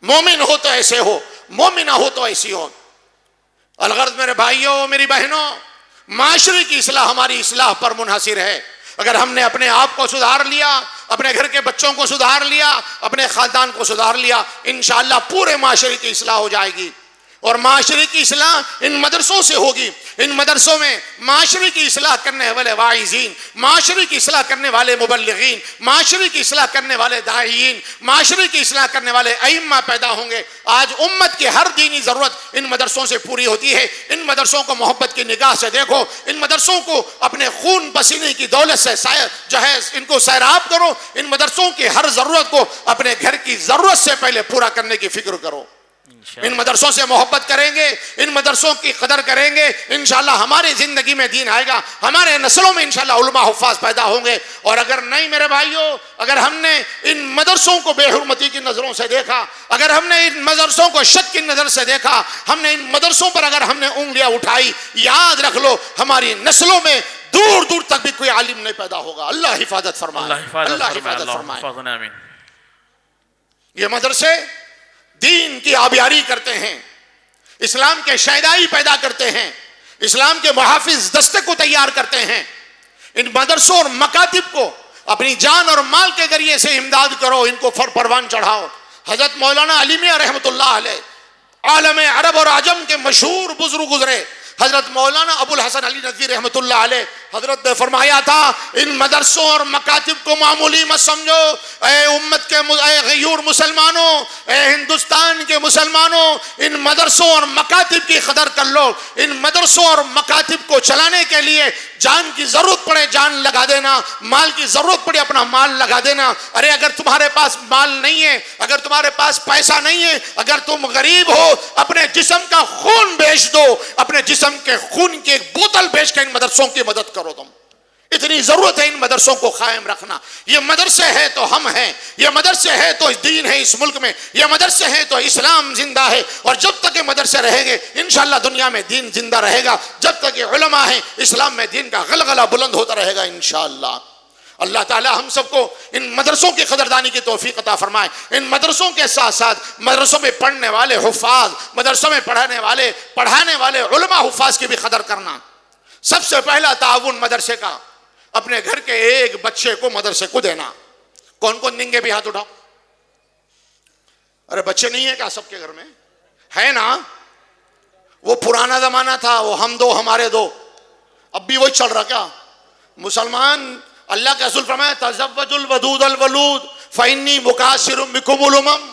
Speaker 4: مومن ہو تو ایسے ہو، مومنہ ہو تو ایسی ہو۔ الغرض میرے بھائیوں، میری بہنوں، معاشرے کی اصلاح ہماری اصلاح پر منحصر ہے۔ اگر ہم نے اپنے آپ کو سدھار لیا، اپنے گھر کے بچوں کو سدھار لیا، اپنے خاندان کو سدھار لیا، انشاءاللہ پورے معاشرے کی اصلاح ہو جائے گی۔ اور معاشرے کی اصلاح ان مدرسوں سے ہوگی۔ ان مدرسوں میں معاشرے کی اصلاح کرنے والے واعظین، معاشرے کی اصلاح کرنے والے مبلغین، معاشرے کی اصلاح کرنے والے داعیین، معاشرے کی اصلاح کرنے والے ائمہ پیدا ہوں گے۔ آج امت کی ہر دینی ضرورت ان مدرسوں سے پوری ہوتی ہے۔ ان مدرسوں کو محبت کی نگاہ سے دیکھو، ان مدرسوں کو اپنے خون پسینے کی دولت سے جو ہے ان کو سیراب کرو۔ ان مدرسوں کی ہر ضرورت کو اپنے گھر کی ضرورت سے پہلے پورا کرنے کی فکر کرو۔ ان مدرسوں سے محبت کریں گے، ان مدرسوں کی قدر کریں گے، انشاءاللہ ہماری زندگی میں دین آئے گا، ہمارے نسلوں میں انشاءاللہ علماء حفاظ پیدا ہوں گے۔ اور اگر نہیں میرے بھائیوں، اگر ہم نے ان مدرسوں کو بے حرمتی کی نظروں سے دیکھا، اگر ہم نے ان مدرسوں کو شک کی نظر سے دیکھا، ہم نے ان مدرسوں پر اگر ہم نے انگلیاں اٹھائی، یاد رکھ لو ہماری نسلوں میں دور دور تک بھی کوئی عالم نہیں پیدا ہوگا۔ اللہ حفاظت فرمائے، اللہ حفاظت فرمائے۔ یہ مدرسے دین کی آبیاری کرتے ہیں، اسلام کے شیدائی پیدا کرتے ہیں، اسلام کے محافظ دستے کو تیار کرتے ہیں۔ ان مدرسوں اور مکاتب کو اپنی جان اور مال کے ذریعے سے امداد کرو، ان کو پروان چڑھاؤ۔ حضرت مولانا علی میاں رحمۃ اللہ علیہ عالم عرب اور عجم کے مشہور بزرگ گزرے، حضرت مولانا ابو الحسن علی ندوی رحمۃ اللہ علیہ، حضرت نے فرمایا تھا ان مدرسوں اور مکاتب کو معمولی مت سمجھو، اے امت کے اے غیور مسلمانوں، اے ہندوستان کے مسلمانوں، ان مدرسوں اور مکاتب کی قدر کر لو۔ ان مدرسوں اور مکاتب کو چلانے کے لیے جان کی ضرورت پڑے جان لگا دینا، مال کی ضرورت پڑے اپنا مال لگا دینا۔ ارے اگر تمہارے پاس مال نہیں ہے، اگر تمہارے پاس پیسہ نہیں ہے، اگر تم غریب ہو، اپنے جسم کا خون بیچ دو، اپنے جسم کے خون کی ایک بوتل بیچ کے ان مدرسوں کی مدد کرو۔ تم اتنی ضرورت ہے ان مدرسوں کو قائم رکھنا۔ یہ مدرسے ہے تو ہم ہیں، یہ مدرسے ہے تو دین ہے اس ملک میں، یہ مدرسے ہے تو اسلام زندہ ہے۔ اور جب تک یہ مدرسے رہیں گے انشاءاللہ دنیا میں دین زندہ رہے گا۔ جب تک یہ علماء ہیں اسلام میں دین کا غلغلہ بلند ہوتا رہے گا انشاءاللہ۔ اللہ تعالی ہم سب کو ان مدرسوں کی قدردانی کی توفیق عطا فرمائے۔ ان مدرسوں کے ساتھ ساتھ مدرسوں میں پڑھنے والے حفاظ، مدرسوں میں پڑھانے والے علماء حفاظ کی بھی قدر کرنا۔ سب سے پہلا تعاون مدرسے کا اپنے گھر کے ایک بچے کو مدرسے کو دینا۔ کون کون دیں گے بھی ہاتھ اٹھاؤ۔ ارے بچے نہیں ہیں کیا سب کے گھر میں؟ ہے نا؟ وہ پرانا زمانہ تھا، وہ ہم دو ہمارے دو، اب بھی وہی چل رہا کیا؟ مسلمان اللہ کے رسول فرمایا تزوج الودود الولود فإنی مکاثر بکم الامم۔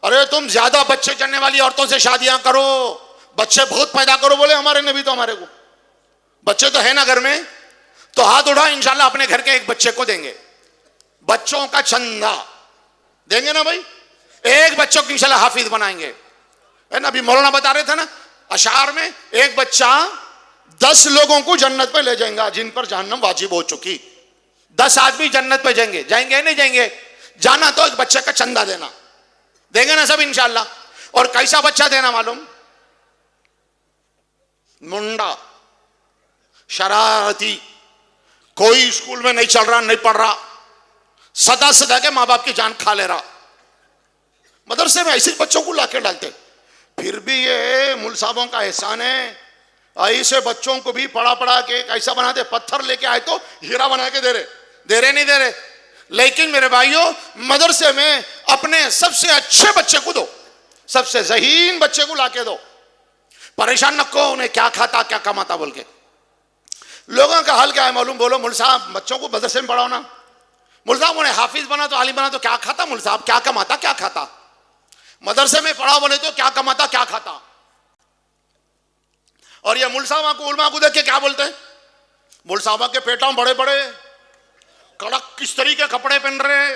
Speaker 4: ارے تم زیادہ بچے جننے والی عورتوں سے شادیاں کرو، بچے بہت پیدا کرو۔ بولے ہمارے نبی تو ہمارے کو بچے تو ہے نا گھر میں، تو ہاتھ اٹھا انشاءاللہ اپنے گھر کے ایک بچے کو دیں گے۔ بچوں کا چندہ دیں گے نا بھائی، ایک بچوں کو انشاءاللہ حافظ بنائیں گے۔ ہے نا؟ ابھی مولانا بتا رہے تھے نا اشعار میں، ایک بچہ 10 لوگوں کو جنت پہ لے جائیں گا جن پر جہنم واجب ہو چکی۔ 10 آدمی جنت پہ جائیں گے نہیں جائیں گے؟ جانا تو ایک بچے کا چندہ دینا، دیں گے نا سب انشاءاللہ۔ اور کیسا بچہ دینا معلوم؟ منڈا، شرارتی، کوئی اسکول میں نہیں چل رہا، نہیں پڑھ رہا، سدا کے ماں باپ کی جان کھا لے رہا۔ مدرسے میں ایسے بچوں کو لا کے ڈالتے۔ پھر بھی یہ مول صاحبوں کا احسان ہے، ایسے بچوں کو بھی پڑھا کے ایسا بنا دے، پتھر لے کے آئے تو ہیرا بنا کے دے رہے نہیں دے رہے۔ لیکن میرے بھائیوں مدرسے میں اپنے سب سے اچھے بچے کو دو، سب سے ذہین بچے کو لا کے دو۔ پریشان نہ کو انہیں کیا کھاتا کیا کماتا بول کے۔ لوگوں کا حل کیا ہے معلوم؟ بولو مول صاحب بچوں کو مدرسے میں پڑھاؤ نا، مول صاحب انہیں حافظ بنا تو عالم بنا تو کیا کھاتا؟ مول صاحب کیا کماتا کیا کھاتا؟ مدرسے میں پڑھاؤ بولے تو کیا کماتا کیا کھاتا؟ اور یہ مول صاحب کو علماء کو دیکھ کے کیا بولتے ہیں؟ مول صاحبہ کے پیٹاں بڑے بڑے، کڑک کس طریقے کے کپڑے پہن رہے،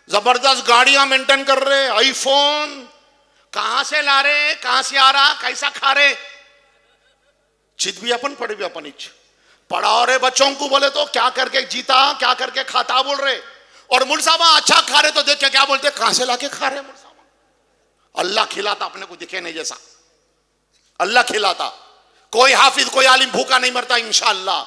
Speaker 4: زبردست گاڑیاں مینٹین کر رہے، آئی فون کہاں سے لا رہے، کہاں سے آ رہا، کیسا کھا رہے، چت بھی اپن پڑے بھی اپن اچھ پڑھا رہے بچوں کو، بولے تو کیا کر کے جیتا کیا کر کے کھاتا بول رہے، اور مول صاحبہ اچھا کھا رہے تو دیکھ کے کیا بولتے، کہاں سے لا کے کھا رہے مول صاحبہ، اللہ کھلاتا اپنے کو دکھے نہیں جیسا، اللہ کھلاتا، کوئی حافظ کوئی عالم بھوکا نہیں مرتا انشاءاللہ،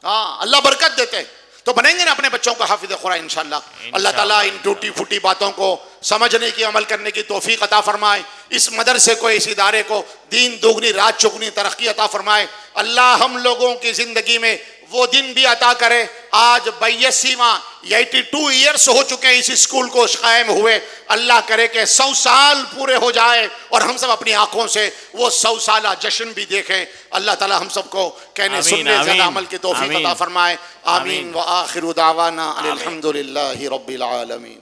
Speaker 4: ہاں اللہ برکت دیتے، تو بنیں گے نا اپنے بچوں کو حافظ قرآن انشاءاللہ۔ اللہ تعالیٰ ان ٹوٹی پھوٹی باتوں کو سمجھنے کی عمل کرنے کی توفیق عطا فرمائے، اس مدرسے کو اس ادارے کو دین دوگنی رات چگنی ترقی عطا فرمائے، اللہ ہم لوگوں کی زندگی میں وہ دن بھی عطا کرے، آج 82 ایئرس ہو چکے ہیں اس اسکول کو قائم ہوئے، اللہ کرے کہ 100 سال پورے ہو جائے اور ہم سب اپنی آنکھوں سے وہ 100 سالہ جشن بھی دیکھیں، اللہ تعالیٰ ہم سب کو کہنے
Speaker 3: آمین،
Speaker 4: سننے زیادہ
Speaker 3: آمین،
Speaker 4: عمل کی توفیق
Speaker 3: آمین،
Speaker 4: عطا فرمائے، آمین
Speaker 3: آمین۔
Speaker 4: وآخر دعوانا الحمدللہ رب العالمین۔